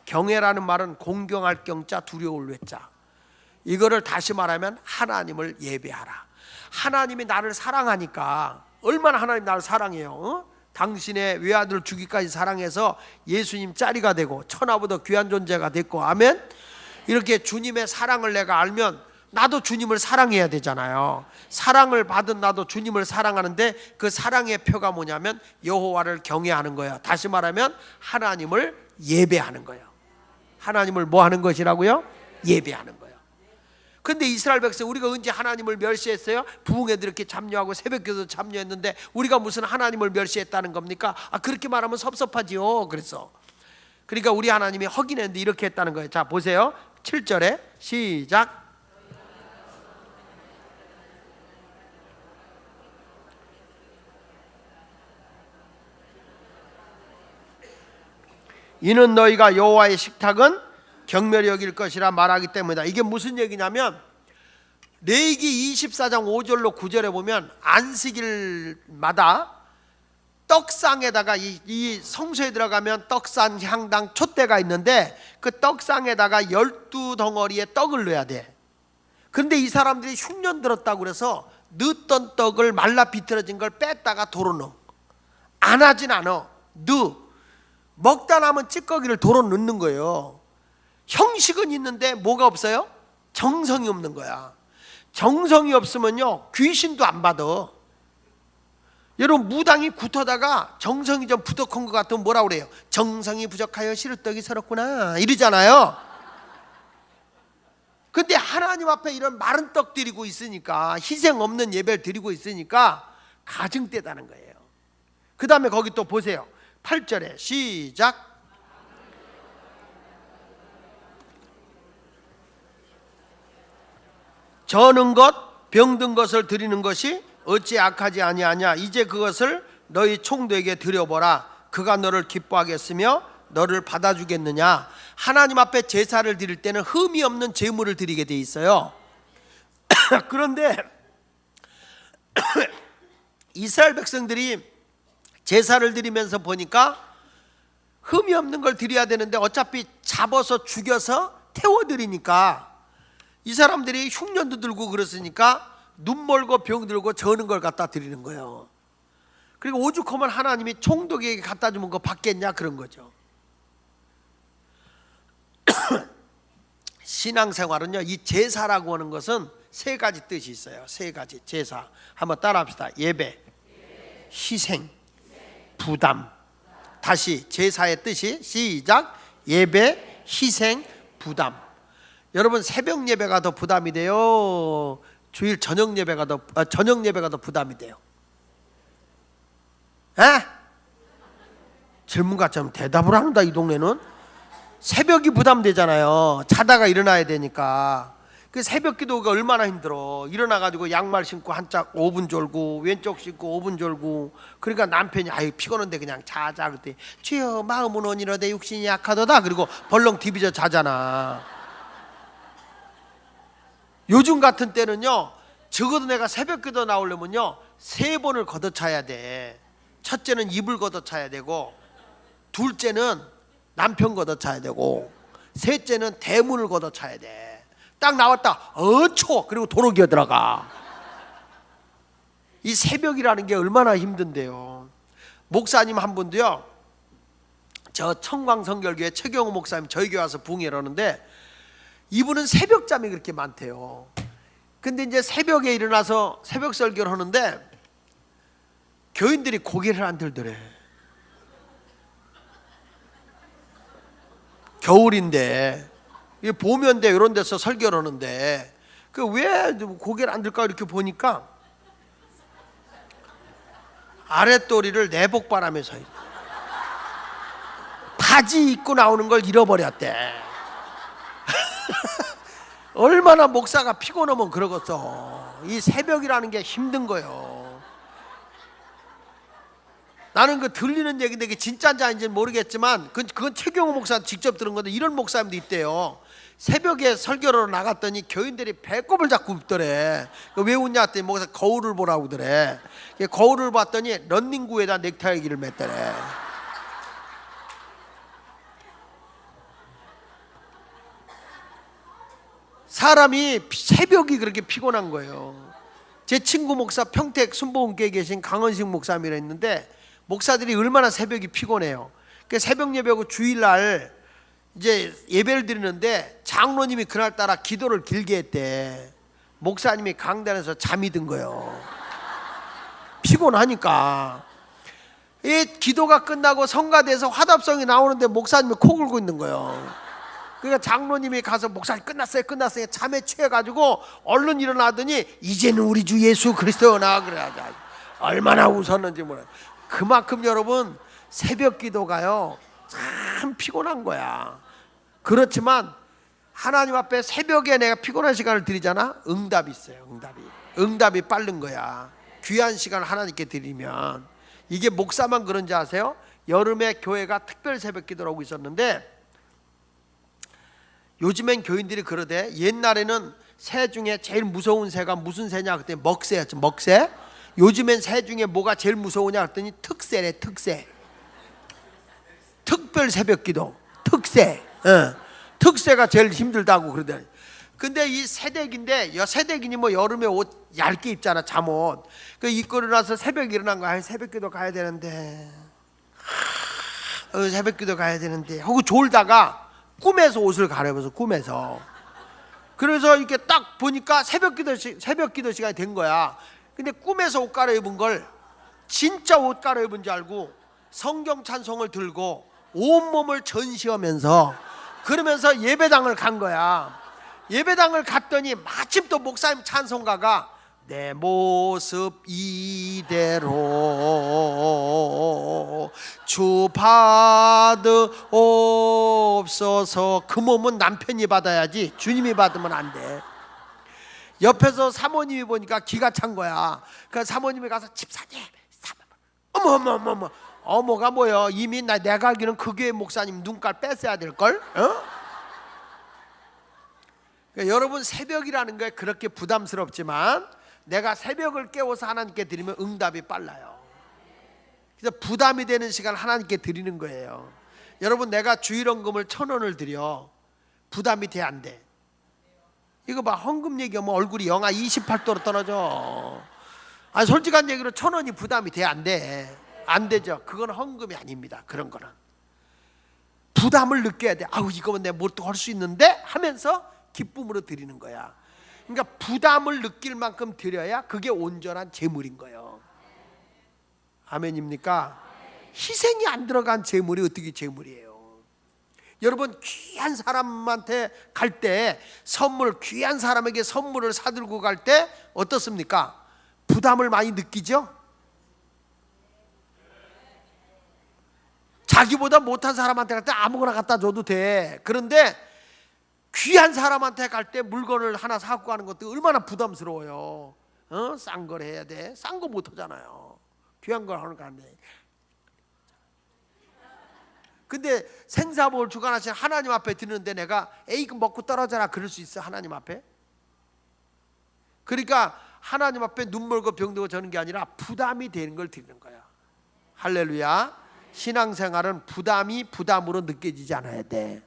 경외라는 말은 공경할 경자 두려울 외자. 이거를 다시 말하면 하나님을 예배하라. 하나님이 나를 사랑하니까. 얼마나 하나님 나를 사랑해요. 당신의 외아들 주기까지 사랑해서 예수님 짜리가 되고 천하보다 귀한 존재가 됐고, 아멘. 이렇게 주님의 사랑을 내가 알면 나도 주님을 사랑해야 되잖아요. 사랑을 받은 나도 주님을 사랑하는데 그 사랑의 표가 뭐냐면 여호와를 경외하는 거예요. 다시 말하면 하나님을 예배하는 거예요. 하나님을 뭐 하는 것이라고요? 예배하는 거예요. 근데 이스라엘 백성, 우리가 언제 하나님을 멸시했어요? 부흥회도 이렇게 참여하고 새벽기도 참여했는데 우리가 무슨 하나님을 멸시했다는 겁니까? 그렇게 말하면 섭섭하지요. 그러니까 우리 하나님이 허기냈는데 이렇게 했다는 거예요. 자, 보세요. 7절에 시작. 이는 너희가 여호와의 식탁은 경멸히 여길 것이라 말하기 때문이다. 이게 무슨 얘기냐면 레위기 24장 5절로 9절에 보면 안식일마다 떡상에다가 이 성소에 들어가면 떡상, 향당, 촛대가 있는데 그 떡상에다가 12덩어리의 떡을 넣어야 돼. 그런데 이 사람들이 흉년 들었다고 그래서 넣었던 떡을 말라 비틀어진 걸 뺐다가 도로 넣어. 안 하진 않아. 먹다 남은 찌꺼기를 도로 넣는 거예요. 형식은 있는데 뭐가 없어요? 정성이 없는 거야. 정성이 없으면요 귀신도 안 받아. 여러분, 무당이 굽다가 정성이 좀 부족한 것 같으면 뭐라 그래요? 정성이 부족하여 시루떡이 서럽구나 이러잖아요. 근데 하나님 앞에 이런 마른 떡 드리고 있으니까, 희생 없는 예배를 드리고 있으니까 가증되다는 거예요. 그 다음에 거기 또 보세요. 8절에 시작. 저는 것 병든 것을 드리는 것이 어찌 악하지 아니하냐. 이제 그것을 너희 총독에게 드려보라. 그가 너를 기뻐하겠으며 너를 받아주겠느냐. 하나님 앞에 제사를 드릴 때는 흠이 없는 제물을 드리게 돼 있어요. 그런데 이스라엘 백성들이 제사를 드리면서 보니까 흠이 없는 걸 드려야 되는데 어차피 잡아서 죽여서 태워드리니까 이 사람들이 흉년도 들고 그랬으니까 눈 멀고 병 들고 저는 걸 갖다 드리는 거예요. 그리고 오죽하면 하나님이 총독에게 갖다 주면 그거 받겠냐 그런 거죠. 신앙생활은요, 이 제사라고 하는 것은 세 가지 뜻이 있어요. 세 가지 제사. 한번 따라합시다. 예배, 희생, 부담. 다시 제사의 뜻이 시작. 예배, 희생, 부담. 여러분, 새벽 예배가 더 부담이 돼요? 주일 저녁 예배가 더 부담이 돼요? 에? 질문가처럼 대답을 한다 이 동네는. 새벽이 부담되잖아요. 자다가 일어나야 되니까. 그 새벽 기도가 얼마나 힘들어. 일어나가지고 양말 신고 한짝 5분 졸고 왼쪽 신고 5분 졸고. 그러니까 남편이 아유 피곤한데 그냥 자자 그때 주여 마음은 온이로되 육신이 약하도다. 그리고 벌렁 디비져 자잖아. 요즘 같은 때는요, 적어도 내가 새벽 기도 나오려면요 3번을 걷어차야 돼. 첫째는 이불 걷어차야 되고, 둘째는 남편 걷어차야 되고, 셋째는 대문을 걷어차야 돼. 딱 나왔다 어초 그리고 도로 기어 들어가. 이 새벽이라는 게 얼마나 힘든데요. 목사님 한 분도요, 저 청광성결교회 최경호 목사님 저희 교회 와서 부흥회를 하는데 이분은 새벽잠이 그렇게 많대요. 근데 이제 새벽에 일어나서 새벽 설교를 하는데 교인들이 고개를 안 들더래. 겨울인데 보면대 이런 데서 설교를 하는데 그 왜 고개를 안 들까 이렇게 보니까 아랫도리를 내복바람에 서 있어. 바지 입고 나오는 걸 잃어버렸대. 얼마나 목사가 피곤하면 그러겠어. 이 새벽이라는 게 힘든 거예요. 나는 그 들리는 얘기인데 이게 진짜인지 아닌지는 모르겠지만 그건 최경호 목사 직접 들은 건데 이런 목사님도 있대요. 새벽에 설교로 나갔더니 교인들이 배꼽을 잡고 웃더래. 왜 웃냐 했더니 목사 거울을 보라고 그러더래. 거울을 봤더니 런닝구에다 넥타이기를 맸더래. 사람이 새벽이 그렇게 피곤한 거예요. 제 친구 목사 평택 순복음교회에 계신 강원식 목사님이라 했는데 목사들이 얼마나 새벽이 피곤해요. 그 새벽 예배하고 주일날 이제 예배를 드리는데 장로님이 그날따라 기도를 길게 했대. 목사님이 강단에서 잠이 든 거예요. 피곤하니까. 이 기도가 끝나고 성가대에서 화답성이 나오는데 목사님이 코 골고 있는 거예요. 그러니까 장로님이 가서 목사님 끝났어요 잠에 취해가지고 얼른 일어나더니 이제는 우리 주 예수 그리스도나 그래. 얼마나 웃었는지 몰라요. 그만큼 여러분 새벽 기도가요 참 피곤한 거야. 그렇지만 하나님 앞에 새벽에 내가 피곤한 시간을 드리잖아. 응답이 있어요. 응답이 빠른 거야. 귀한 시간을 하나님께 드리면. 이게 목사만 그런지 아세요? 여름에 교회가 특별 새벽 기도를 하고 있었는데 요즘엔 교인들이 그러대. 옛날에는 새 중에 제일 무서운 새가 무슨 새냐 그랬더니 먹새였죠. 먹새. 요즘엔 새 중에 뭐가 제일 무서우냐 그랬더니 특새래. 특새. 특별 새벽기도 특새. 특새가 제일 힘들다고 그러더니. 근데 이 새댁인데 새댁이니 뭐 여름에 옷 얇게 입잖아. 잠옷. 그 입고 일어나서 새벽에 일어난 거야. 새벽기도 가야 되는데 새벽기도 가야 되는데 하고 졸다가 꿈에서 옷을 갈아입어서 꿈에서. 그래서 이렇게 딱 보니까 새벽기도 시간이 된 거야. 근데 꿈에서 옷 갈아입은 걸 진짜 옷 갈아입은 줄 알고 성경 찬송을 들고 온몸을 전시하면서 그러면서 예배당을 간 거야. 예배당을 갔더니 마침 또 목사님 찬송가가 내 모습 이대로 주 받으옵소서. 그 몸은 남편이 받아야지 주님이 받으면 안 돼. 옆에서 사모님이 보니까 기가 찬 거야. 그 사모님이 가서 집사님 어머 어머가 뭐여. 이미 내가 알기로는 그 교회 목사님 눈깔 뺐어야 될걸. 그러니까 여러분 새벽이라는 게 그렇게 부담스럽지만 내가 새벽을 깨워서 하나님께 드리면 응답이 빨라요. 그래서 부담이 되는 시간 하나님께 드리는 거예요. 여러분 내가 주일헌금을 1,000원을 드려. 부담이 돼 안 돼? 이거 봐. 헌금 얘기하면 얼굴이 영하 28도로 떨어져. 아니 솔직한 얘기로 1,000원이 부담이 돼 안 돼? 안 되죠. 그건 헌금이 아닙니다. 그런 거는 부담을 느껴야 돼. 아우 이거면 내가 뭘 또 할 수 있는데 하면서 기쁨으로 드리는 거야. 그러니까 부담을 느낄 만큼 드려야 그게 온전한 제물인 거예요. 아멘입니까? 희생이 안 들어간 제물이 어떻게 제물이에요? 여러분 귀한 사람한테 갈 때 선물, 귀한 사람에게 선물을 사들고 갈 때 어떻습니까? 부담을 많이 느끼죠? 자기보다 못한 사람한테 갈 때 아무거나 갖다 줘도 돼. 그런데 귀한 사람한테 갈 때 물건을 하나 사고 가는 것도 얼마나 부담스러워요. 싼 걸 해야 돼. 싼 거 못 하잖아요. 귀한 걸 하는 거 안 돼. 근데 생사복을 주관하신 하나님 앞에 드리는데 내가 에이 먹고 떨어져라 그럴 수 있어? 하나님 앞에? 그러니까 하나님 앞에 눈 멀고 병들고 저는 게 아니라 부담이 되는 걸 드리는 거야. 할렐루야. 신앙생활은 부담이 부담으로 느껴지지 않아야 돼.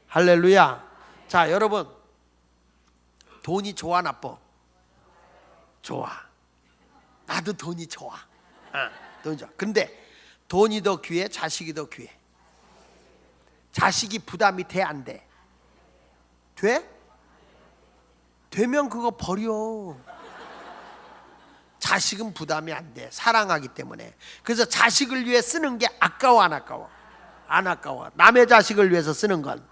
할렐루야. 자, 여러분, 돈이 좋아 나빠? 좋아. 나도 돈이 좋아. 돈이 좋아. 근데 돈이 더 귀해? 자식이 더 귀해? 자식이 부담이 돼? 안 돼? 돼? 되면 그거 버려. 자식은 부담이 안 돼. 사랑하기 때문에. 그래서 자식을 위해 쓰는 게 아까워 안 아까워? 안 아까워. 남의 자식을 위해서 쓰는 건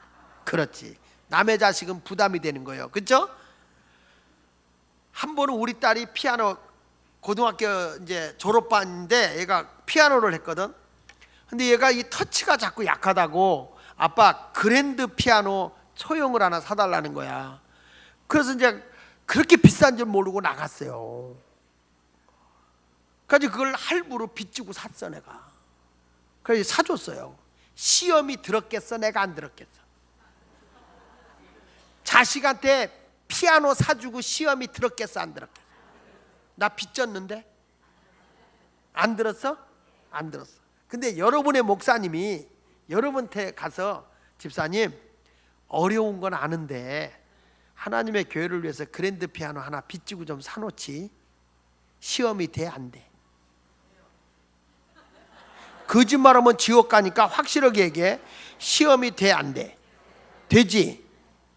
그렇지. 남의 자식은 부담이 되는 거예요. 그렇죠? 한 번은 우리 딸이 피아노 고등학교 이제 졸업반인데 얘가 피아노를 했거든. 근데 얘가 이 터치가 자꾸 약하다고 아빠 그랜드 피아노 소형을 하나 사달라는 거야. 그래서 이제 그렇게 비싼 줄 모르고 나갔어요. 그래서 그걸 할부로 빚지고 샀어 내가. 그래서 사줬어요. 시험이 들었겠어? 내가 안 들었겠어? 자식한테 피아노 사주고 시험이 들었겠어? 안 들었겠어? 나 빚졌는데? 안 들었어? 안 들었어. 근데 여러분의 목사님이 여러분한테 가서 집사님 어려운 건 아는데 하나님의 교회를 위해서 그랜드 피아노 하나 빚지고 좀 사놓지 시험이 돼? 안 돼? 거짓말하면 지옥 가니까 확실하게 얘기해. 시험이 돼? 안 돼? 되지.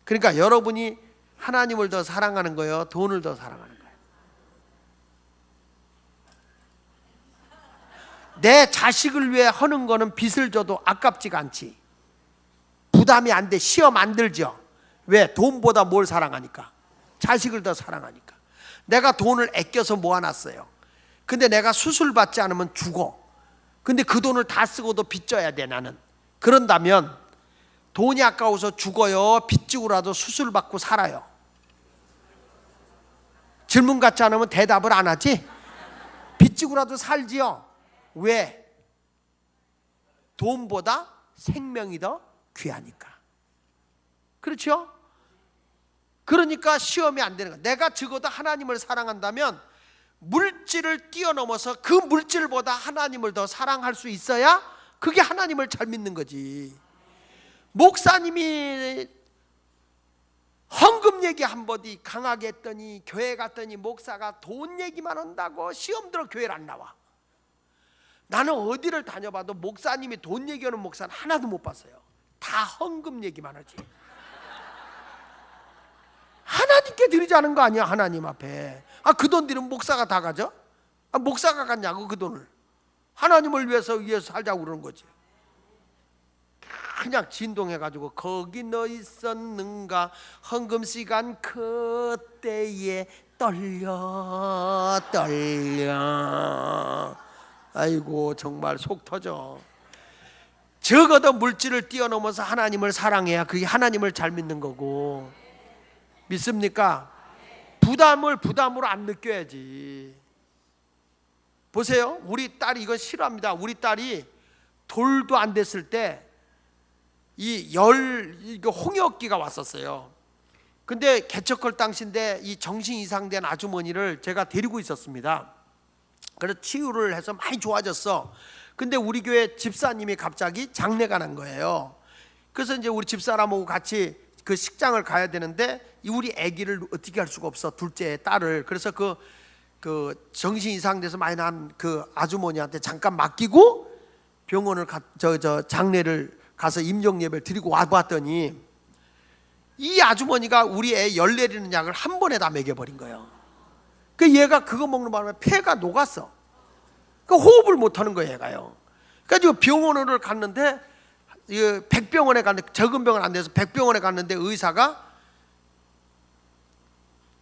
그러니까 여러분이 하나님을 더 사랑하는 거예요? 돈을 더 사랑하는 거예요? 내 자식을 위해 하는 거는 빚을 줘도 아깝지가 않지. 부담이 안 돼. 시험 안 들죠. 왜? 돈보다 뭘 사랑하니까? 자식을 더 사랑하니까. 내가 돈을 아껴서 모아놨어요. 근데 내가 수술 받지 않으면 죽어. 근데 그 돈을 다 쓰고도 빚져야 돼 나는. 그런다면 돈이 아까워서 죽어요? 빚지고라도 수술 받고 살아요? 질문 같지 않으면 대답을 안 하지? 빚지고라도 살지요. 왜? 돈보다 생명이 더 귀하니까. 그렇죠? 그러니까 시험이 안 되는 거야. 내가 적어도 하나님을 사랑한다면 물질을 뛰어넘어서 그 물질보다 하나님을 더 사랑할 수 있어야 그게 하나님을 잘 믿는 거지. 목사님이 헌금 얘기 한 번이 강하게 했더니 교회 갔더니 목사가 돈 얘기만 한다고 시험 들어 교회를 안 나와. 나는 어디를 다녀봐도 목사님이 돈 얘기하는 목사는 하나도 못 봤어요. 다 헌금 얘기만 하지. 하나님께 드리자는 거 아니야. 하나님 앞에. 그 돈 들이면 목사가 다 가져? 목사가 갔냐고 그 돈을. 하나님을 위해서 살자고 그러는 거지. 그냥 진동해가지고 거기 너 있었는가 헌금 시간 그때에 떨려. 아이고 정말 속 터져. 적어도 물질을 뛰어넘어서 하나님을 사랑해야 그게 하나님을 잘 믿는 거고. 믿습니까? 부담을 부담으로 안 느껴야지. 보세요. 우리 딸이 이거 싫어합니다. 우리 딸이 돌도 안 됐을 때 이거 홍역기가 왔었어요. 근데 개척할 당시인데 이 정신 이상된 아주머니를 제가 데리고 있었습니다. 그래서 치유를 해서 많이 좋아졌어. 근데 우리 교회 집사님이 갑자기 장례가 난 거예요. 그래서 이제 우리 집사람하고 같이 그 식장을 가야 되는데 우리 아기를 어떻게 할 수가 없어. 둘째 딸을. 그래서 그 정신 이상돼서 많이 난 그 아주머니한테 잠깐 맡기고 병원을 장례를 가서 임종 예배를 드리고 와봤더니 이 아주머니가 우리 애 열 내리는 약을 한 번에 다 먹여버린 거예요. 그 얘가 그거 먹는 바람에 폐가 녹았어. 그 호흡을 못하는 거예요, 얘가요. 그래서 병원을 갔는데 백병원에 갔는데 적은 병은 안 돼서 백병원에 갔는데 의사가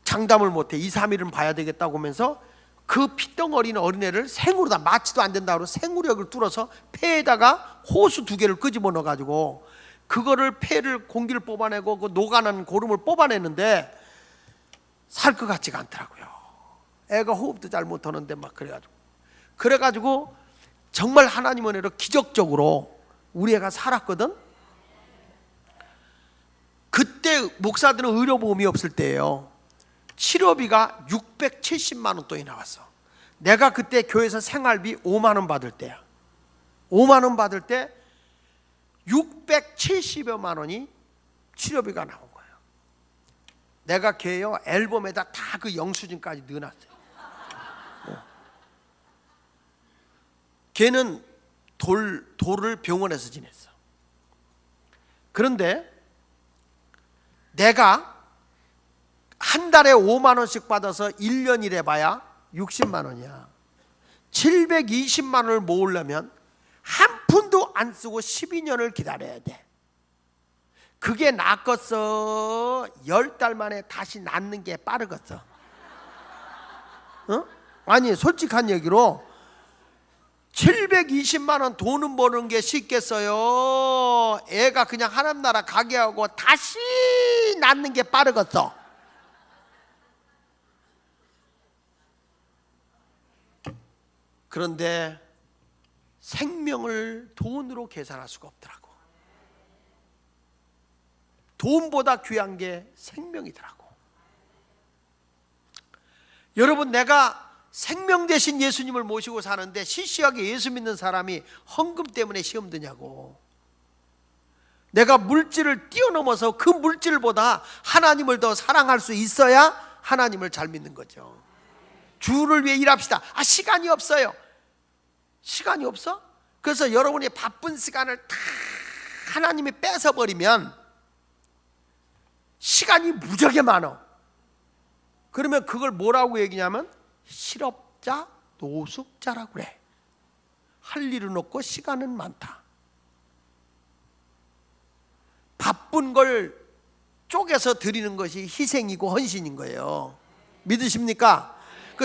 장담을 못해. 2, 3일은 봐야 되겠다고 하면서 그 피덩어리는 어린애를 생으로 다 마취도 안 된다고 생우력을 뚫어서 폐에다가 호수 2개를 끄집어 넣어가지고 그거를 폐를 공기를 뽑아내고 그 녹아난 고름을 뽑아내는데 살 것 같지가 않더라고요. 애가 호흡도 잘 못하는데 막 그래가지고 정말 하나님 은혜로 기적적으로 우리 애가 살았거든. 그때 목사들은 의료보험이 없을 때예요. 치료비가 670만 원 돈이 나왔어. 내가 그때 교회에서 생활비 5만 원 받을 때야. 5만 원 받을 때 670여만 원이 치료비가 나온 거예요. 내가 걔요 앨범에다 다 그 영수증까지 넣어놨어요. 걔는 돌을 병원에서 지냈어. 그런데 내가 한 달에 5만 원씩 받아서 1년 일해봐야 60만 원이야. 720만 원을 모으려면 한 푼도 안 쓰고 12년을 기다려야 돼. 그게 낫겠어? 10달 만에 다시 낫는 게 빠르겠어? 어? 아니 솔직한 얘기로 720만 원 돈은 버는 게 쉽겠어요? 애가 그냥 하나님 나라 가게 하고 다시 낫는 게 빠르겠어? 그런데 생명을 돈으로 계산할 수가 없더라고. 돈보다 귀한 게 생명이더라고. 여러분, 내가 생명 대신 예수님을 모시고 사는데 시시하게 예수 믿는 사람이 헌금 때문에 시험 드냐고. 내가 물질을 뛰어넘어서 그 물질보다 하나님을 더 사랑할 수 있어야 하나님을 잘 믿는 거죠. 주를 위해 일합시다. 시간이 없어요. 시간이 없어? 그래서 여러분이 바쁜 시간을 다 하나님이 뺏어버리면 시간이 무지하게 많아. 그러면 그걸 뭐라고 얘기냐면 실업자, 노숙자라고 그래. 할 일은 없고 시간은 많다. 바쁜 걸 쪼개서 드리는 것이 희생이고 헌신인 거예요. 믿으십니까?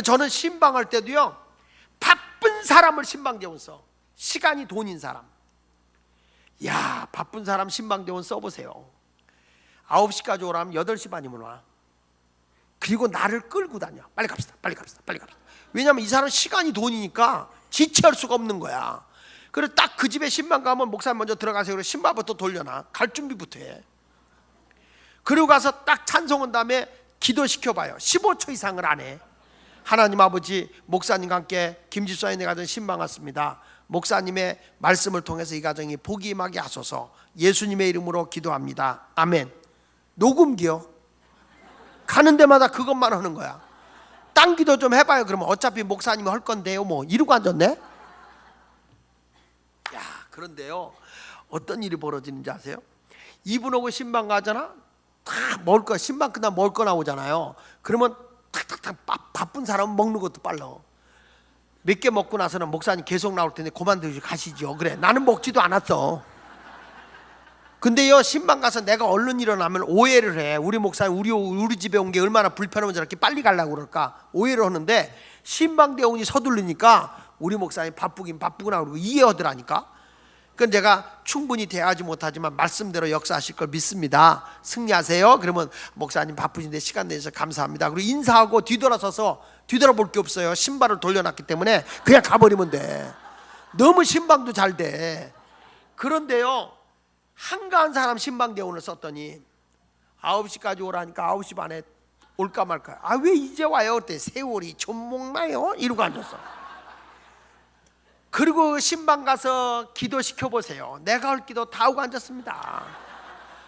저는 신방할 때도요, 바쁜 사람을 신방대원 써. 시간이 돈인 사람. 야, 바쁜 사람 신방대원 써보세요. 9시까지 오라면 8시 반이면 와. 그리고 나를 끌고 다녀. 빨리 갑시다, 빨리 갑시다, 빨리 갑시다. 왜냐하면 이 사람은 시간이 돈이니까 지체할 수가 없는 거야. 그래서 딱 그 집에 신방 가면 목사님 먼저 들어가세요. 그래서 신발부터 돌려놔. 갈 준비부터 해. 그리고 가서 딱 찬송한 다음에 기도시켜봐요. 15초 이상을 안 해. 하나님 아버지, 목사님과 함께 김집사님네 가정 신방 왔습니다. 목사님의 말씀을 통해서 이 가정이 복이 임하게 하소서. 예수님의 이름으로 기도합니다. 아멘. 녹음기요. 가는 데마다 그것만 하는 거야. 딴 기도 좀 해봐요. 그러면 어차피 목사님이 할 건데요. 뭐 이러고 앉았네. 야, 그런데요, 어떤 일이 벌어지는지 아세요? 이분하고 신방 가잖아. 다 먹을 거, 신방 끝나면 먹을 거 나오잖아요. 그러면 탁탁탁 바쁜 사람은 먹는 것도 빨라. 몇 개 먹고 나서는 목사님 계속 나올 텐데 그만 드시고 가시죠. 그래, 나는 먹지도 않았어. 근데요, 신방 가서 내가 얼른 일어나면 오해를 해. 우리 목사님 우리 집에 온 게 얼마나 불편하면 저렇게 빨리 가려고 그럴까 오해를 하는데, 신방 대원이 서둘르니까 우리 목사님 바쁘긴 바쁘구나 그러고 이해하더라니까. 그건 제가 충분히 대하지 못하지만 말씀대로 역사하실 걸 믿습니다. 승리하세요. 그러면 목사님 바쁘신데 시간 내주셔서 감사합니다. 그리고 인사하고 뒤돌아서서 뒤돌아볼 게 없어요. 신발을 돌려놨기 때문에 그냥 가버리면 돼. 너무 신방도 잘 돼. 그런데요, 한가한 사람 신방대원을 썼더니 9시까지 오라니까 9시 반에 올까 말까. 왜 이제 와요? 그때 세월이 좀 먹나요? 이러고 앉았어. 그리고 신방 가서 기도시켜 보세요. 내가 할 기도 다 하고 앉았습니다.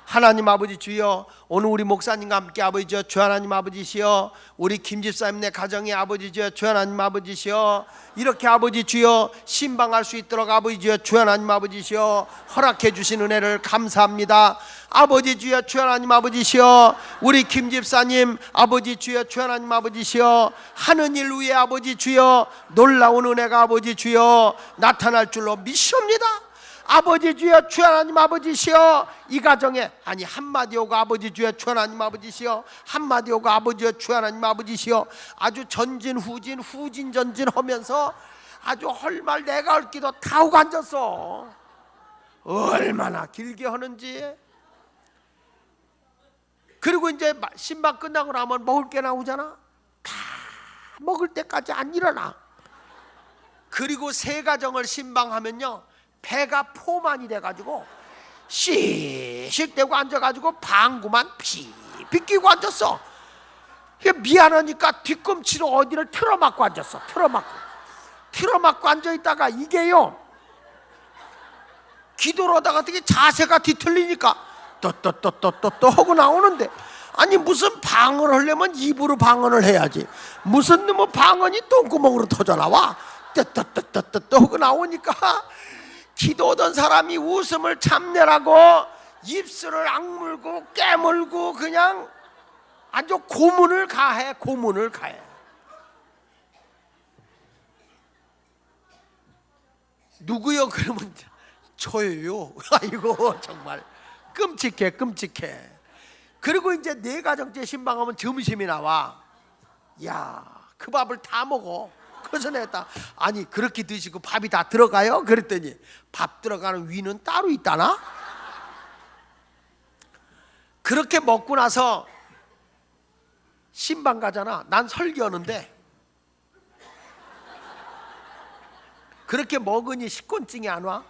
하나님 아버지 주여, 오늘 우리 목사님과 함께 아버지 주여, 주 하나님 아버지시여, 우리 김집사님네 가정의 아버지 주여, 주 하나님 아버지시여, 이렇게 아버지 주여 신방할 수 있도록 아버지 주여, 주 하나님 아버지시여 허락해 주신 은혜를 감사합니다. 아버지 주여, 주 하나님 아버지시여, 우리 김집사님 아버지 주여, 주 하나님 아버지시여, 하는 일 위에 아버지 주여 놀라운 은혜가 아버지 주여 나타날 줄로 믿습니다. 아버지 주여 주 하나님 아버지시여, 이 가정에 아니 한마디 오고 아버지 주여 주 하나님 아버지시여, 한마디 오고 아버지 주 하나님 아버지시여, 아주 전진 후진 후진 전진 하면서 아주 헐말 내가 할 기도 다 하고 앉았어. 얼마나 길게 하는지. 그리고 이제 신방 끝나고 나면 먹을 게 나오잖아. 다 먹을 때까지 안 일어나. 그리고 세 가정을 신방하면요, 배가 포만이 돼가지고 씩씩대고 앉아가지고 방구만 피피 끼고 앉았어. 미안하니까 뒤꿈치로 어디를 틀어막고 앉았어. 틀어막고 앉아있다가 이게요, 기도를 하다가 어떻게 자세가 뒤틀리니까 또 하고 나오는데, 아니 무슨 방언을 하려면 입으로 방언을 해야지, 무슨 놈의 방언이 똥구멍으로 터져나와. 또 하고 나오니까 기도하던 사람이 웃음을 참내라고 입술을 악물고 깨물고 그냥 아주 고문을 가해. 누구요? 그러면 저예요. 아이고 정말 끔찍해. 그리고 이제 네 가정째 신방하면 점심이 나와. 야, 그 밥을 다 먹어. 그래서 내가 아니 그렇게 드시고 밥이 다 들어가요? 그랬더니 밥 들어가는 위는 따로 있다나? 그렇게 먹고 나서 신방 가잖아. 난 설교하는데 그렇게 먹으니 식곤증이 안 와?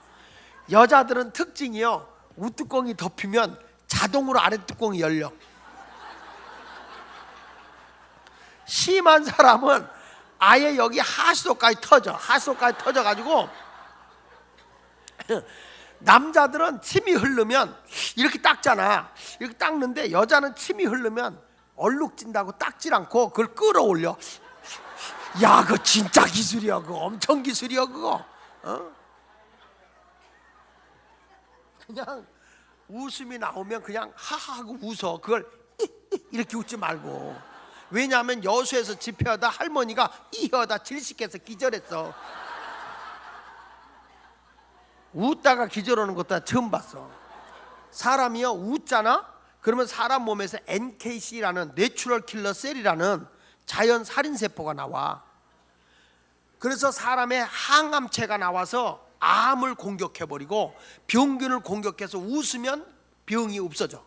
여자들은 특징이요, 우뚜껑이 덮이면 자동으로 아래 뚜껑이 열려. 심한 사람은 아예 여기 하수도까지 터져가지고 남자들은 침이 흐르면 이렇게 닦잖아. 이렇게 닦는데 여자는 침이 흐르면 얼룩진다고 닦질 않고 그걸 끌어올려. 야, 그거 진짜 기술이야. 그거 엄청 기술이야 그거. 그냥 웃음이 나오면 그냥 하하하고 웃어. 그걸 이렇게 웃지 말고. 왜냐하면 여수에서 집회하다 할머니가 이하다 질식해서 기절했어. 웃다가 기절하는 것도 처음 봤어. 사람이요 웃잖아? 그러면 사람 몸에서 NKC라는 내추럴 킬러 셀이라는 자연 살인세포가 나와. 그래서 사람의 항암체가 나와서 암을 공격해버리고 병균을 공격해서 웃으면 병이 없어져.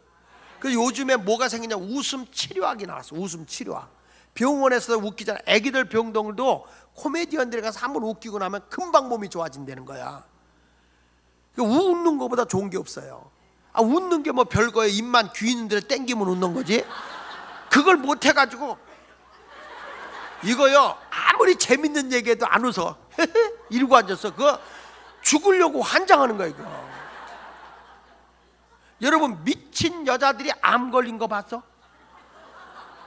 그래서 요즘에 뭐가 생기냐, 웃음 치료학이 나왔어. 웃음 치료학. 병원에서 웃기잖아. 애기들 병동도 코미디언들이 가서 한번 웃기고 나면 금방 몸이 좋아진다는 거야. 웃는 것보다 좋은 게 없어요. 웃는 게 뭐 별거예요. 입만 귀 있는 데를 땡기면 웃는 거지. 그걸 못 해가지고 이거요, 아무리 재밌는 얘기해도 안 웃어. 이러고 앉았어. 그거 죽으려고 환장하는 거야 이거. 여러분, 미친 여자들이 암 걸린 거 봤어?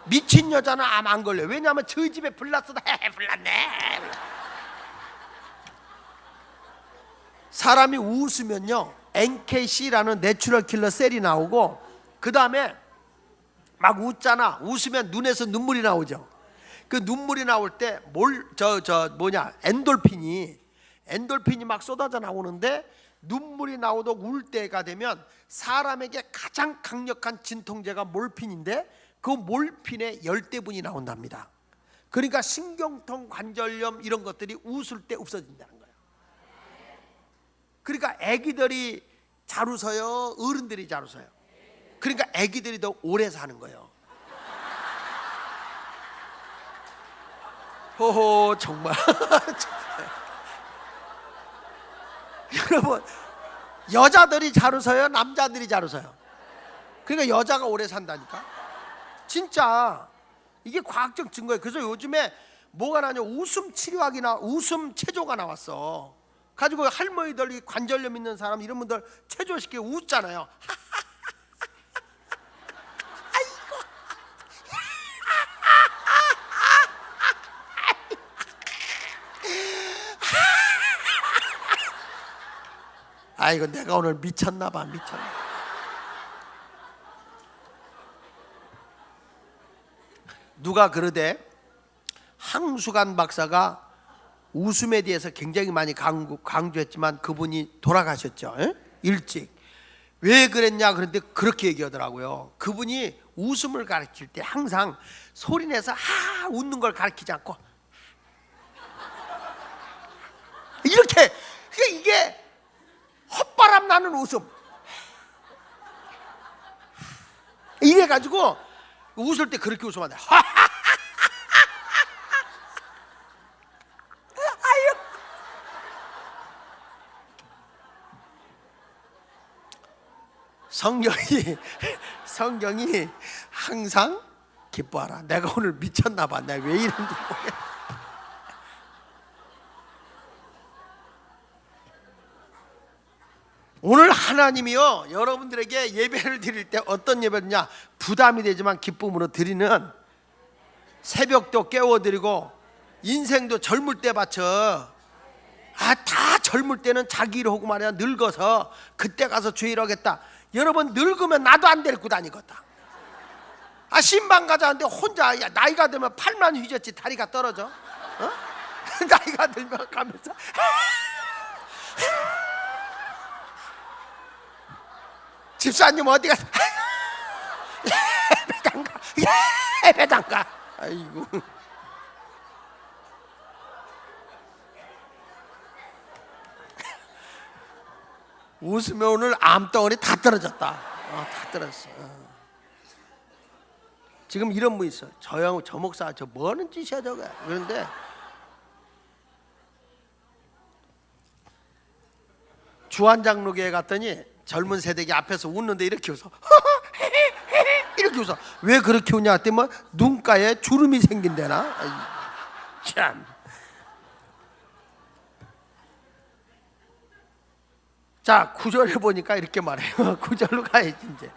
미친 여자는 암 안 걸려. 왜냐하면 저희 집에 불났어. 불났네. 사람이 웃으면요, NKC라는 내추럴 킬러 셀이 나오고, 그 다음에 막 웃잖아. 웃으면 눈에서 눈물이 나오죠. 그 눈물이 나올 때 엔돌핀이 막 쏟아져 나오는데, 눈물이 나오도 울 때가 되면 사람에게 가장 강력한 진통제가 몰핀인데, 그 몰핀의 10대분이 나온답니다. 그러니까 신경통, 관절염 이런 것들이 웃을 때 없어진다는 거예요. 그러니까 아기들이 잘 웃어요, 어른들이 잘 웃어요? 그러니까 아기들이 더 오래 사는 거예요. 호호 정말. 여러분, 여자들이 잘 웃어요, 남자들이 잘 웃어요? 그러니까 여자가 오래 산다니까. 진짜 이게 과학적 증거예요. 그래서 요즘에 뭐가 나냐, 웃음 치료학이나 웃음 체조가 나왔어. 가지고 할머니들이 관절염 있는 사람 이런 분들 체조시키고 웃잖아요. 아이고 내가 오늘 미쳤나봐. 누가 그러대, 항수관 박사가 웃음에 대해서 굉장히 많이 강조했지만 그분이 돌아가셨죠. 에? 일찍. 왜 그랬냐 그런데 그렇게 얘기하더라고요. 그분이 웃음을 가르칠 때 항상 소리내서 웃는 걸 가르치지 않고 이렇게, 이게 헛바람 나는 웃음 이래가지고 웃을 때 그렇게 웃으면 안 돼. 성경이 항상 기뻐하라. 내가 오늘 미쳤나 봐. 내가 왜 이런지 모르겠어. 오늘 하나님이요 여러분들에게 예배를 드릴 때 어떤 예배냐, 부담이 되지만 기쁨으로 드리는, 새벽도 깨워드리고 인생도 젊을 때 바쳐. 다 젊을 때는 자기 일 하고 말이야. 늙어서 그때 가서 죄일 하겠다. 여러분 늙으면 나도 안 데리고 다니겠다. 신방 가자는데 혼자, 나이가 들면 팔만 휘졌지 다리가 떨어져. 어? 나이가 들면 가면서 집사님 어디 가서 예배당가 예배당가. 아이고, 웃으면 오늘 암덩어리 다 떨어졌다. 다 떨어졌어. 지금 이런 분 있어. 저 목사 저 뭐하는 짓이야 저게. 그런데 주한장로교회 갔더니 젊은 세대기 앞에서 웃는데 이렇게 웃어. 이렇게 웃어. 왜 그렇게 웃냐 했더니 뭐 눈가에 주름이 생긴대나. 참. 자, 9절에 보니까 이렇게 말해요. 9절로 가야지 이제.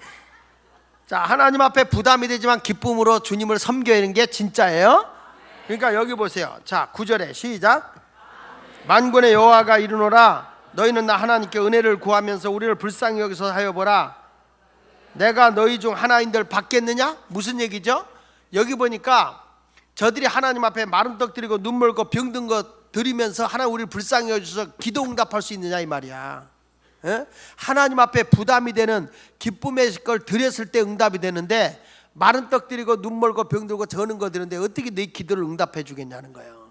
자, 하나님 앞에 부담이 되지만 기쁨으로 주님을 섬기는 게 진짜예요. 그러니까 여기 보세요. 자, 9절에 시작. 만군의 여호와가 이르노라, 너희는 나 하나님께 은혜를 구하면서 우리를 불쌍히 여기서 하여 보라. 내가 너희 중 하나인들 받겠느냐? 무슨 얘기죠? 여기 보니까 저들이 하나님 앞에 마른 떡 드리고 눈 멀고 병든 것 드리면서 하나님 우리를 불쌍히 여기서 기도 응답할 수 있느냐 이 말이야. 에? 하나님 앞에 부담이 되는 기쁨의 걸 드렸을 때 응답이 되는데, 마른 떡 드리고 눈 멀고 병들고 저는 거 드리는데 어떻게 내 기도를 응답해 주겠냐는 거예요.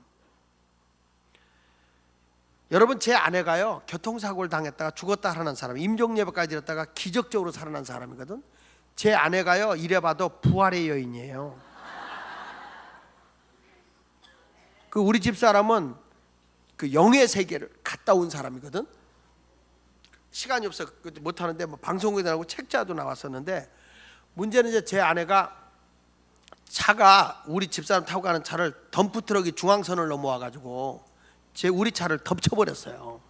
여러분, 제 아내가요 교통사고를 당했다가 죽었다 살아난 사람, 임종예배까지 드렸다가 기적적으로 살아난 사람이거든. 제 아내가요 이래봐도 부활의 여인이에요. 그 우리 집사람은 그 영의 세계를 갔다 온 사람이거든. 시간이 없어 못하는데 뭐 방송국에 나오고 책자도 나왔었는데, 문제는 이제 제 아내가 차가 우리 집사람 타고 가는 차를 덤프트럭이 중앙선을 넘어와 가지고 우리 차를 덮쳐버렸어요.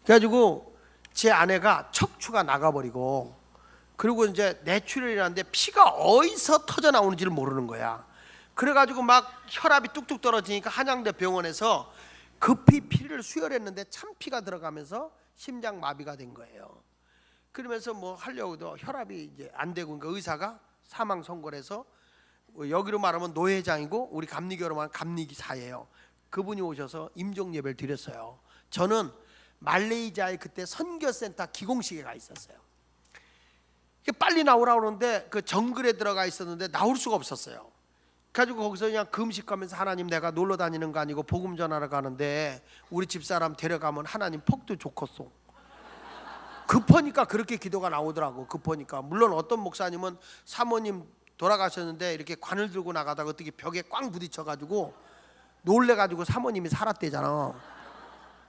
그래가지고 제 아내가 척추가 나가버리고, 그리고 이제 뇌출혈이라는데 피가 어디서 터져 나오는지를 모르는 거야. 그래가지고 막 혈압이 뚝뚝 떨어지니까 한양대 병원에서 급히 피를 수혈했는데 참피가 들어가면서 심장 마비가 된 거예요. 그러면서 뭐 하려고도 혈압이 이제 안 되고, 그러니까 의사가 사망 선고를 해서, 여기로 말하면 노회장이고 우리 감리교로 말하면 감리기사예요. 그분이 오셔서 임종 예배를 드렸어요. 저는 말레이시아에 그때 선교센터 기공식에 가 있었어요. 빨리 나오라고 그러는데 그 정글에 들어가 있었는데 나올 수가 없었어요. 그래가지고 거기서 그냥 금식하면서, 하나님 내가 놀러 다니는 거 아니고 복음 전하러 가는데 우리 집사람 데려가면 하나님 폭도 좋겠소. 급하니까 그렇게 기도가 나오더라고. 급하니까. 물론 어떤 목사님은 사모님 돌아가셨는데 이렇게 관을 들고 나가다가 어떻게 벽에 꽝 부딪혀가지고 놀래가지고 사모님이 살았대잖아.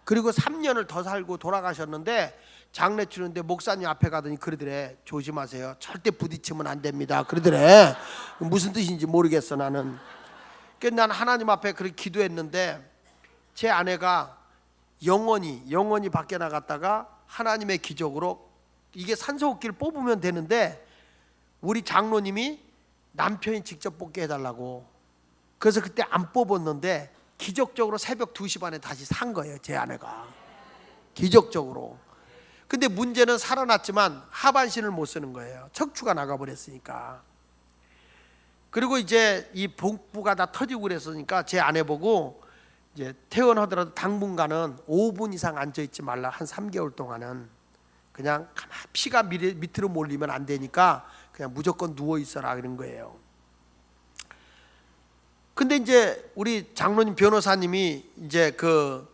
그리고 3년을 더 살고 돌아가셨는데 장례 치르는데 목사님 앞에 가더니 그러더래. 조심하세요. 절대 부딪히면 안 됩니다. 그러더래. 무슨 뜻인지 모르겠어 나는. 그래서 난 하나님 앞에 그렇게 기도했는데, 제 아내가 영원히 밖에 나갔다가 하나님의 기적으로, 이게 산소호흡기를 뽑으면 되는데 우리 장로님이 남편이 직접 뽑게 해달라고. 그래서 그때 안 뽑았는데 기적적으로 새벽 2시 반에 다시 산 거예요, 제 아내가. 기적적으로. 근데 문제는 살아났지만 하반신을 못 쓰는 거예요. 척추가 나가버렸으니까. 그리고 이제 이 복부가 다 터지고 그랬으니까 제 아내 보고 이제 퇴원하더라도 당분간은 5분 이상 앉아 있지 말라. 한 3개월 동안은 그냥 가만 피가 밑으로 몰리면 안 되니까 그냥 무조건 누워 있어라 그런 거예요. 근데 이제 우리 장로님 변호사님이 이제 그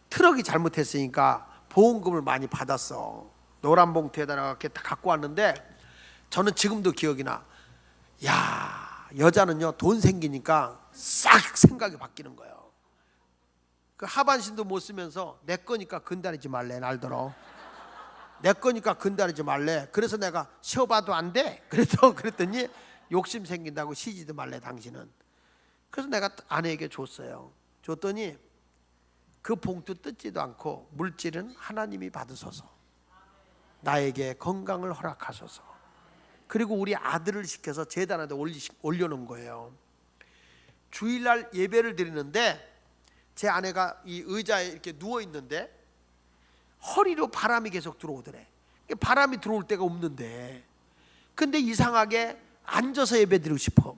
트럭이 잘못했으니까 보험금을 많이 받았어. 노란 봉투에다가 이렇게 다 갖고 왔는데 저는 지금도 기억이 나. 야, 여자는요 돈 생기니까 싹 생각이 바뀌는 거예요. 그 하반신도 못 쓰면서 내 거니까 근다리지 말래. 날더러 내 거니까 근다리지 말래. 그래서 내가 쉬어봐도 안 돼. 그랬더니 욕심 생긴다고 쉬지도 말래 당신은. 그래서 내가 아내에게 줬어요. 줬더니 그 봉투 뜯지도 않고 물질은 하나님이 받으소서, 나에게 건강을 허락하소서. 그리고 우리 아들을 시켜서 제단에 올려놓은 거예요. 주일날 예배를 드리는데 제 아내가 이 의자에 이렇게 누워 있는데 허리로 바람이 계속 들어오더래. 바람이 들어올 데가 없는데 근데 이상하게 앉아서 예배 드리고 싶어.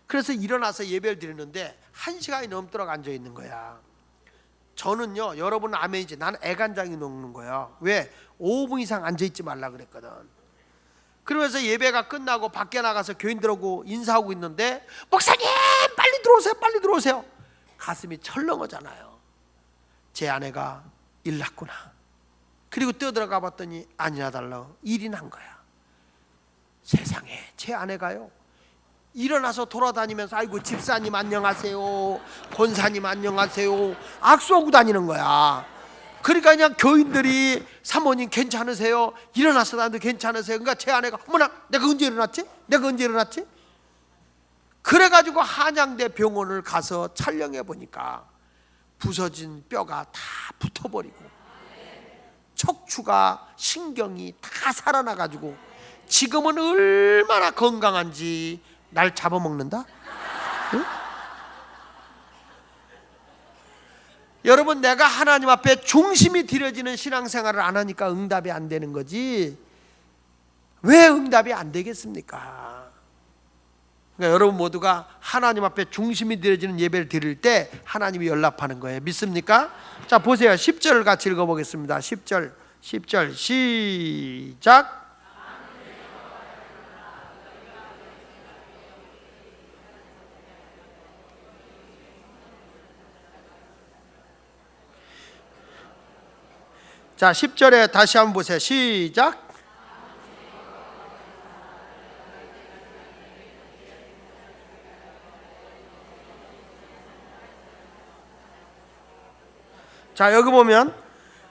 그래서 일어나서 예배를 드리는데 1시간이 넘도록 앉아 있는 거야. 저는요, 여러분 아멘이지, 나는 애간장이 녹는 거야. 왜? 5분 이상 앉아 있지 말라 그랬거든. 그러면서 예배가 끝나고 밖에 나가서 교인들하고 인사하고 있는데 목사님 빨리 들어오세요, 빨리 들어오세요. 가슴이 철렁하잖아요. 제 아내가 일 났구나. 그리고 뛰어들어가 봤더니 아니나 달라 일이 난 거야. 세상에, 제 아내가요 일어나서 돌아다니면서 아이고 집사님 안녕하세요, 권사님 안녕하세요 악수하고 다니는 거야. 그러니까 그냥 교인들이 사모님 괜찮으세요? 일어나서 나도 괜찮으세요? 그러니까 제 아내가 어머나 내가 언제 일어났지? 그래가지고 한양대 병원을 가서 촬영해 보니까 부서진 뼈가 다 붙어버리고 척추가 신경이 다 살아나가지고 지금은 얼마나 건강한지 날 잡아먹는다? 응? 여러분, 내가 하나님 앞에 중심이 들여지는 신앙생활을 안 하니까 응답이 안 되는 거지 왜 응답이 안 되겠습니까? 그러니까 여러분 모두가 하나님 앞에 중심이 들여지는 예배를 드릴 때 하나님이 연락하는 거예요. 믿습니까? 자, 보세요. 10절을 같이 읽어보겠습니다. 10절 시작. 자, 10절에 다시 한번 보세요. 시작. 자, 여기 보면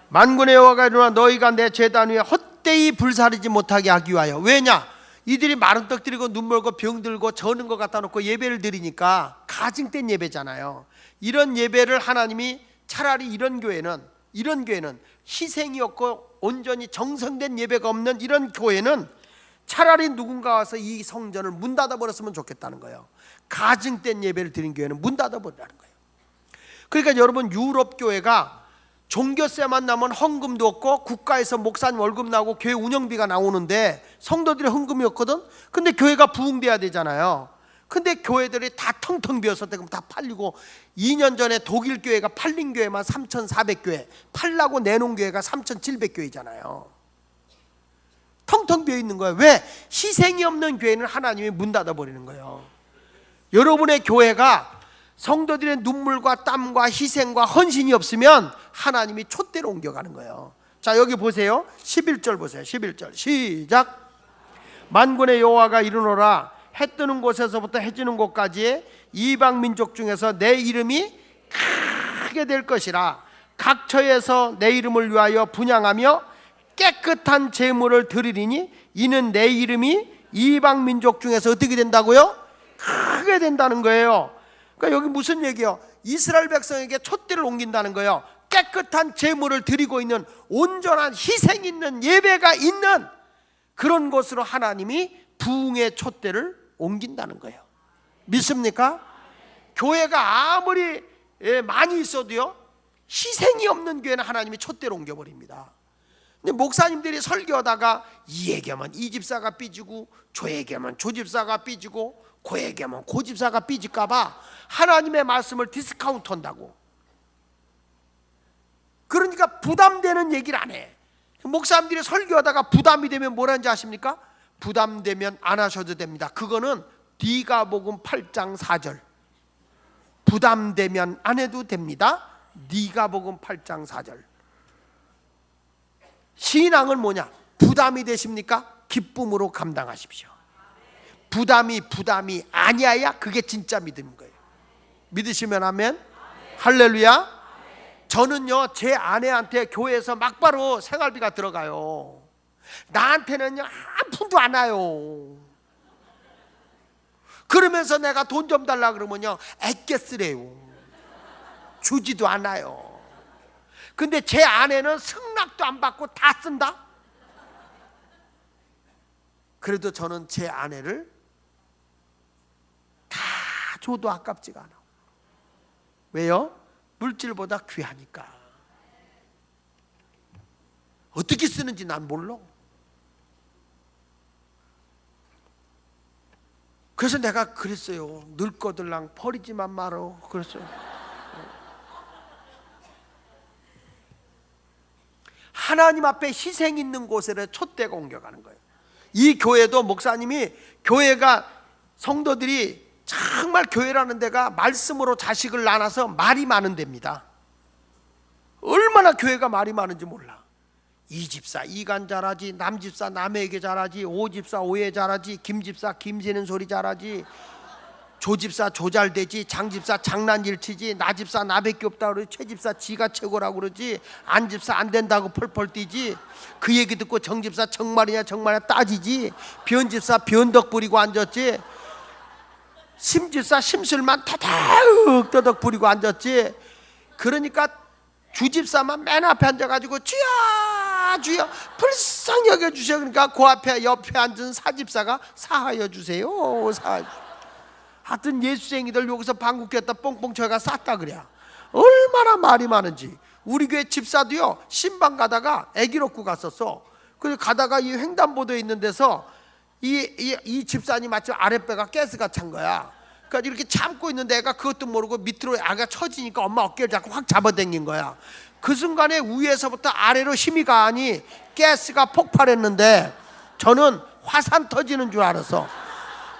만군의 여호와가 일어나 너희가 내 제단 위에 헛되이 불사르지 못하게 하기 위하여. 왜냐? 이들이 마른 떡 들이고 눈 멀고 병 들고 저는 것 갖다 놓고 예배를 드리니까 가증된 예배잖아요. 이런 예배를 하나님이 차라리 이런 교회는 희생이 없고 온전히 정성된 예배가 없는 이런 교회는 차라리 누군가 와서 이 성전을 문 닫아버렸으면 좋겠다는 거예요. 가증된 예배를 드린 교회는 문 닫아버리라는 거예요. 그러니까 여러분, 유럽 교회가 종교세만 나면 헌금도 없고 국가에서 목사님 월급 나오고 교회 운영비가 나오는데 성도들의 헌금이 없거든. 근데 교회가 부흥돼야 되잖아요. 근데 교회들이 다 텅텅 비었을 때 그럼 다 팔리고 2년 전에 독일 교회가 팔린 교회만 3,400교회, 팔라고 내놓은 교회가 3,700교회잖아요. 텅텅 비어 있는 거예요. 왜? 희생이 없는 교회는 하나님이 문 닫아버리는 거예요. 여러분의 교회가 성도들의 눈물과 땀과 희생과 헌신이 없으면 하나님이 촛대로 옮겨가는 거예요. 자, 여기 보세요. 11절 보세요. 11절 시작. 만군의 여호와가 이르노라 해 뜨는 곳에서부터 해 지는 곳까지 이방 민족 중에서 내 이름이 크게 될 것이라. 각 처에서 내 이름을 위하여 분향하며 깨끗한 제물을 드리리니 이는 내 이름이 이방 민족 중에서 어떻게 된다고요? 크게 된다는 거예요. 그러니까 여기 무슨 얘기예요? 이스라엘 백성에게 촛대를 옮긴다는 거예요. 깨끗한 제물을 드리고 있는 온전한 희생 있는 예배가 있는 그런 곳으로 하나님이 부흥의 촛대를 옮긴다는 거예요. 믿습니까? 교회가 아무리 많이 있어도요, 희생이 없는 교회는 하나님이 촛대로 옮겨버립니다. 근데 목사님들이 설교하다가 이에게만 이 집사가 삐지고 저에게만 저 집사가 삐지고 고에게만 고 집사가 삐질까봐 하나님의 말씀을 디스카운트 한다고. 그러니까 부담되는 얘기를 안 해. 목사님들이 설교하다가 부담이 되면 뭐라는지 아십니까? 부담되면 안 하셔도 됩니다. 그거는 디가복음 8장 4절. 부담되면 안 해도 됩니다. 디가복음 8장 4절. 신앙은 뭐냐? 부담이 되십니까? 기쁨으로 감당하십시오. 부담이 아니야 그게 진짜 믿음인 거예요. 믿으시면 아멘. 할렐루야. 저는요 제 아내한테 교회에서 막바로 생활비가 들어가요. 나한테는요 한 푼도 안 와요. 그러면서 내가 돈 좀 달라 그러면요 애껴 쓰래요. 주지도 않아요. 근데 제 아내는 승낙도 안 받고 다 쓴다. 그래도 저는 제 아내를 다 줘도 아깝지가 않아. 왜요? 물질보다 귀하니까. 어떻게 쓰는지 난 몰라. 그래서 내가 그랬어요. 늙거들랑 버리지만 말어. 그랬어요. 하나님 앞에 희생 있는 곳에 촛대가 옮겨가는 거예요. 이 교회도 목사님이 교회가 성도들이 정말 교회라는 데가 말씀으로 자식을 낳아서 말이 많은 데입니다. 얼마나 교회가 말이 많은지 몰라. 이 집사 이간 잘하지, 남 집사 남에게 잘하지, 오 집사 오해 잘하지, 김 집사 김새는 소리 잘하지, 조 집사 조잘되지, 장 집사 장난질 치지, 나 집사 나밖에 없다 그러지, 최 집사 지가 최고라고 그러지, 안 집사 안 된다고 펄펄 뛰지. 그 얘기 듣고 정 집사 정말이냐 따지지. 변 집사 변덕 부리고 앉았지. 심 집사 심술만 터덕 부리고 앉았지. 그러니까 주 집사만 맨 앞에 앉아가지고 주여 불쌍히 여겨주세요. 그러니까 그 앞에 옆에 앉은 사 집사가 사하여 주세요. 하여튼 예수쟁이들 여기서 방귀 꼈다 뽕뽕 쳐가 쌌다 그래. 얼마나 말이 많은지. 우리 교회 집사도요 신방 가다가 애기 놓고 갔었어. 그래서 가다가 이 횡단보도에 있는 데서 이 집사님 마침 아랫배가 가스가 찬 거야. 그러니까 이렇게 참고 있는데 애가 그것도 모르고 밑으로 애가 처지니까 엄마 어깨를 잡고 확 잡아당긴 거야. 그 순간에 위에서부터 아래로 힘이 가니 가스가 폭발했는데 저는 화산 터지는 줄 알았어.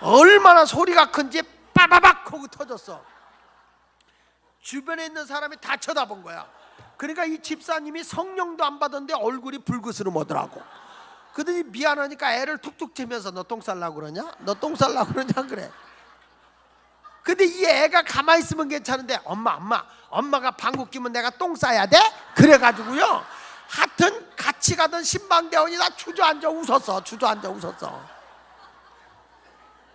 얼마나 소리가 큰지 빠바박 하고 터졌어. 주변에 있는 사람이 다 쳐다본 거야. 그러니까 이 집사님이 성령도 안 받았는데 얼굴이 불그스름하더라고. 그러더니 미안하니까 애를 툭툭 치면서 너 똥 쌀라고 그러냐? 너 똥 쌀라고 그러냐? 그래. 근데 이 애가 가만히 있으면 괜찮은데 엄마가 방귀 끼면 내가 똥 싸야 돼? 그래가지고요 하여튼 같이 가던 신방대원이 다 주저앉아 웃었어.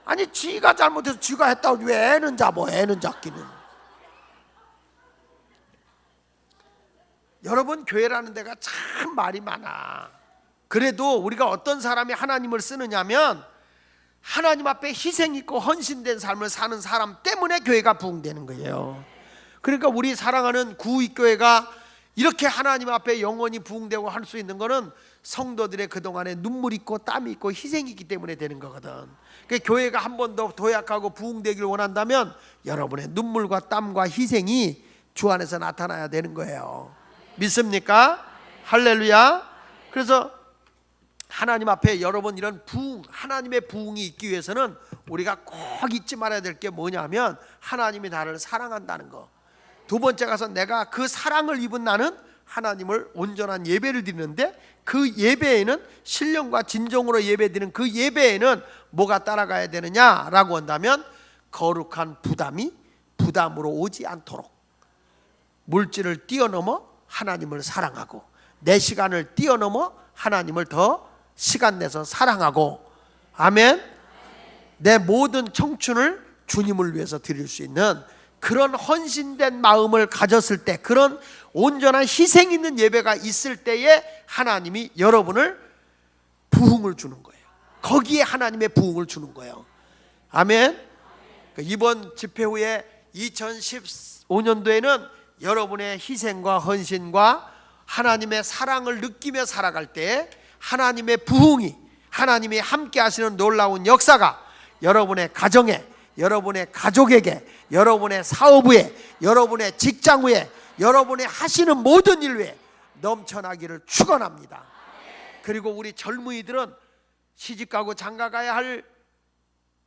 아니 지가 잘못해서 지가 했다고 왜 애는 잡어. 애는 잡기는. 여러분 교회라는 데가 참 말이 많아. 그래도 우리가 어떤 사람이 하나님을 쓰느냐면 하나님 앞에 희생 있고 헌신된 삶을 사는 사람 때문에 교회가 부흥되는 거예요. 그러니까 우리 사랑하는 구의교회가 이렇게 하나님 앞에 영원히 부흥되고 할 수 있는 거는 성도들의 그동안에 눈물 있고 땀이 있고 희생이 있기 때문에 되는 거거든. 그러니까 교회가 한 번 더 도약하고 부흥되길 원한다면 여러분의 눈물과 땀과 희생이 주 안에서 나타나야 되는 거예요. 믿습니까? 할렐루야. 그래서 하나님 앞에 여러분 이런 부흥, 하나님의 부흥이 있기 위해서는 우리가 꼭 잊지 말아야 될 게 뭐냐면 하나님이 나를 사랑한다는 거. 두 번째 가서 내가 그 사랑을 입은 나는 하나님을 온전한 예배를 드리는데 그 예배에는 신령과 진정으로 예배드리는 그 예배에는 뭐가 따라가야 되느냐라고 한다면 거룩한 부담이 부담으로 오지 않도록 물질을 뛰어넘어 하나님을 사랑하고 내 시간을 뛰어넘어 하나님을 더 시간 내서 사랑하고 아멘. 내 모든 청춘을 주님을 위해서 드릴 수 있는 그런 헌신된 마음을 가졌을 때 그런 온전한 희생 있는 예배가 있을 때에 하나님이 여러분을 부흥을 주는 거예요. 거기에 하나님의 부흥을 주는 거예요. 아멘. 이번 집회 후에 2015년도에는 여러분의 희생과 헌신과 하나님의 사랑을 느끼며 살아갈 때 하나님의 부흥이 하나님이 함께 하시는 놀라운 역사가 여러분의 가정에 여러분의 가족에게 여러분의 사업 후에 여러분의 직장 후에 여러분의 하시는 모든 일 후에 넘쳐나기를 축원합니다. 그리고 우리 젊은이들은 시집가고 장가가야 할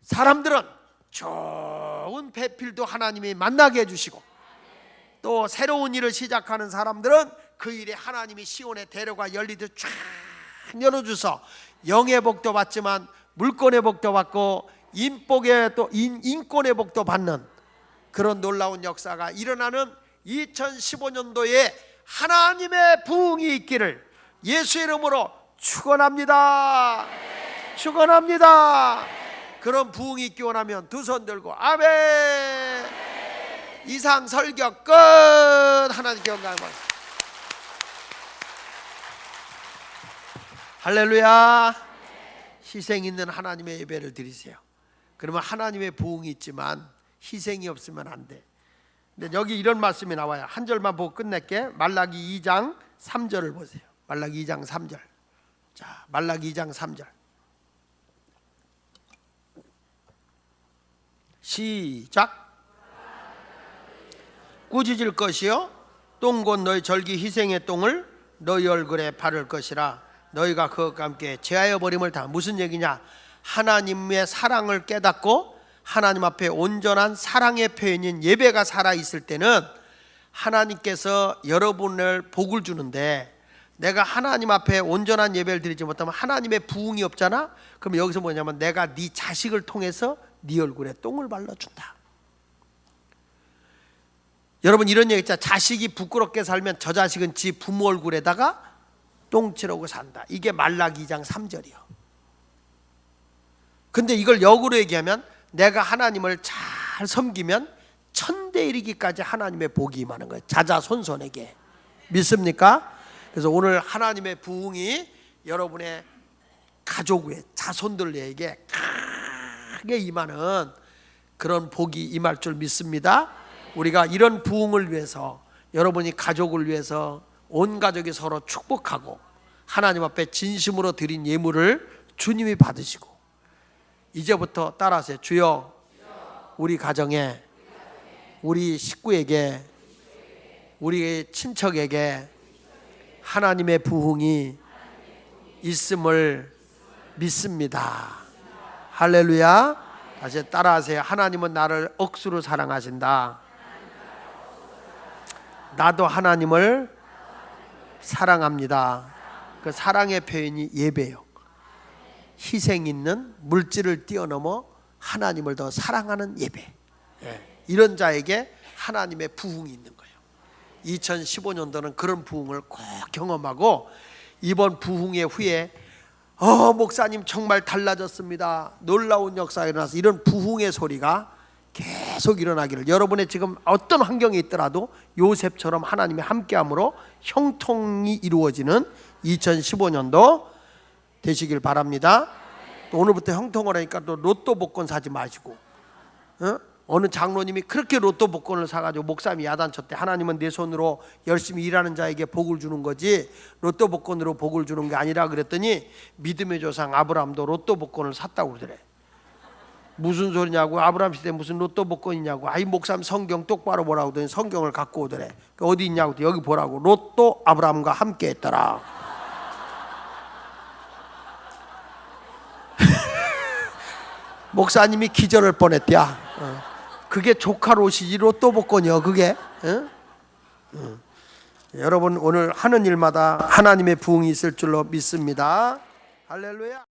사람들은 좋은 배필도 하나님이 만나게 해주시고, 또 새로운 일을 시작하는 사람들은 그 일에 하나님이 시온의 대로가 열리듯 쫙 열어주서 영의 복도 받지만 물권의 복도 받고 인복의 또 인권의 복도 받는 그런 놀라운 역사가 일어나는 2015년도에 하나님의 부흥이 있기를 예수의 이름으로 축원합니다. 축원합니다. 그런 부흥이 있기 원하면 두 손 들고 아멘. 이상 설교 끝. 하나님께 영광을 받습니다. 할렐루야. 희생 있는 하나님의 예배를 드리세요. 그러면 하나님의 부흥이 있지만 희생이 없으면 안 돼. 근데 여기 이런 말씀이 나와요. 한 절만 보고 끝낼게. 말라기 2장 3절을 보세요. 말라기 2장 3절. 자, 말라기 2장 3절. 시작. 꾸짖을 것이요 똥 곧 너희 절기 희생의 똥을 너희 얼굴에 바를 것이라. 너희가 그것과 함께 제하여 버림을 다. 무슨 얘기냐? 하나님의 사랑을 깨닫고 하나님 앞에 온전한 사랑의 표현인 예배가 살아있을 때는 하나님께서 여러분을 복을 주는데, 내가 하나님 앞에 온전한 예배를 드리지 못하면 하나님의 부흥이 없잖아. 그럼 여기서 뭐냐면 내가 네 자식을 통해서 네 얼굴에 똥을 발라준다. 여러분 이런 얘기 있잖아. 자식이 부끄럽게 살면 저 자식은 지 부모 얼굴에다가 똥칠하고 산다. 이게 말라기 2장 3절이요. 근데 이걸 역으로 얘기하면 내가 하나님을 잘 섬기면 천대 이르기까지 하나님의 복이 임하는 거예요. 자자손손에게. 믿습니까? 그래서 오늘 하나님의 부흥이 여러분의 가족 외 자손들에게 크게 임하는 그런 복이 임할 줄 믿습니다. 우리가 이런 부흥을 위해서, 여러분이 가족을 위해서 온 가족이 서로 축복하고 하나님 앞에 진심으로 드린 예물을 주님이 받으시고, 이제부터 따라하세요. 주여, 우리 가정에, 우리 식구에게, 우리 친척에게 하나님의 부흥이 있음을 믿습니다. 할렐루야. 다시 따라하세요. 하나님은 나를 억수로 사랑하신다. 나도 하나님을 사랑합니다. 그 사랑의 표현이 예배요. 희생 있는, 물질을 뛰어넘어 하나님을 더 사랑하는 예배. 이런 자에게 하나님의 부흥이 있는 거예요. 2015년도는 그런 부흥을 꼭 경험하고, 이번 부흥의 후에 목사님 정말 달라졌습니다, 놀라운 역사가 일어나서, 이런 부흥의 소리가 계속 일어나기를, 여러분의 지금 어떤 환경에 있더라도 요셉처럼 하나님의 함께함으로 형통이 이루어지는 2015년도 되시길 바랍니다. 또 오늘부터 형통을 하니까 또 로또 복권 사지 마시고, 어느 장로님이 그렇게 로또 복권을 사가지고 목사님이 야단쳤대. 하나님은 내 손으로 열심히 일하는 자에게 복을 주는 거지 로또 복권으로 복을 주는 게 아니라 그랬더니, 믿음의 조상 아브라함도 로또 복권을 샀다고 그러더래. 무슨 소리냐고, 아브라함 시대에 무슨 로또 복권이냐고. 아이 목사님 성경 똑바로 보라고 하더니 성경을 갖고 오더래. 어디 있냐고, 여기 보라고. 로또 아브라함과 함께 했더라. 목사님이 기절할 뻔했대야. 그게 조카 롯이지 로또 복권이요 그게. 여러분 오늘 하는 일마다 하나님의 부흥이 있을 줄로 믿습니다. 할렐루야.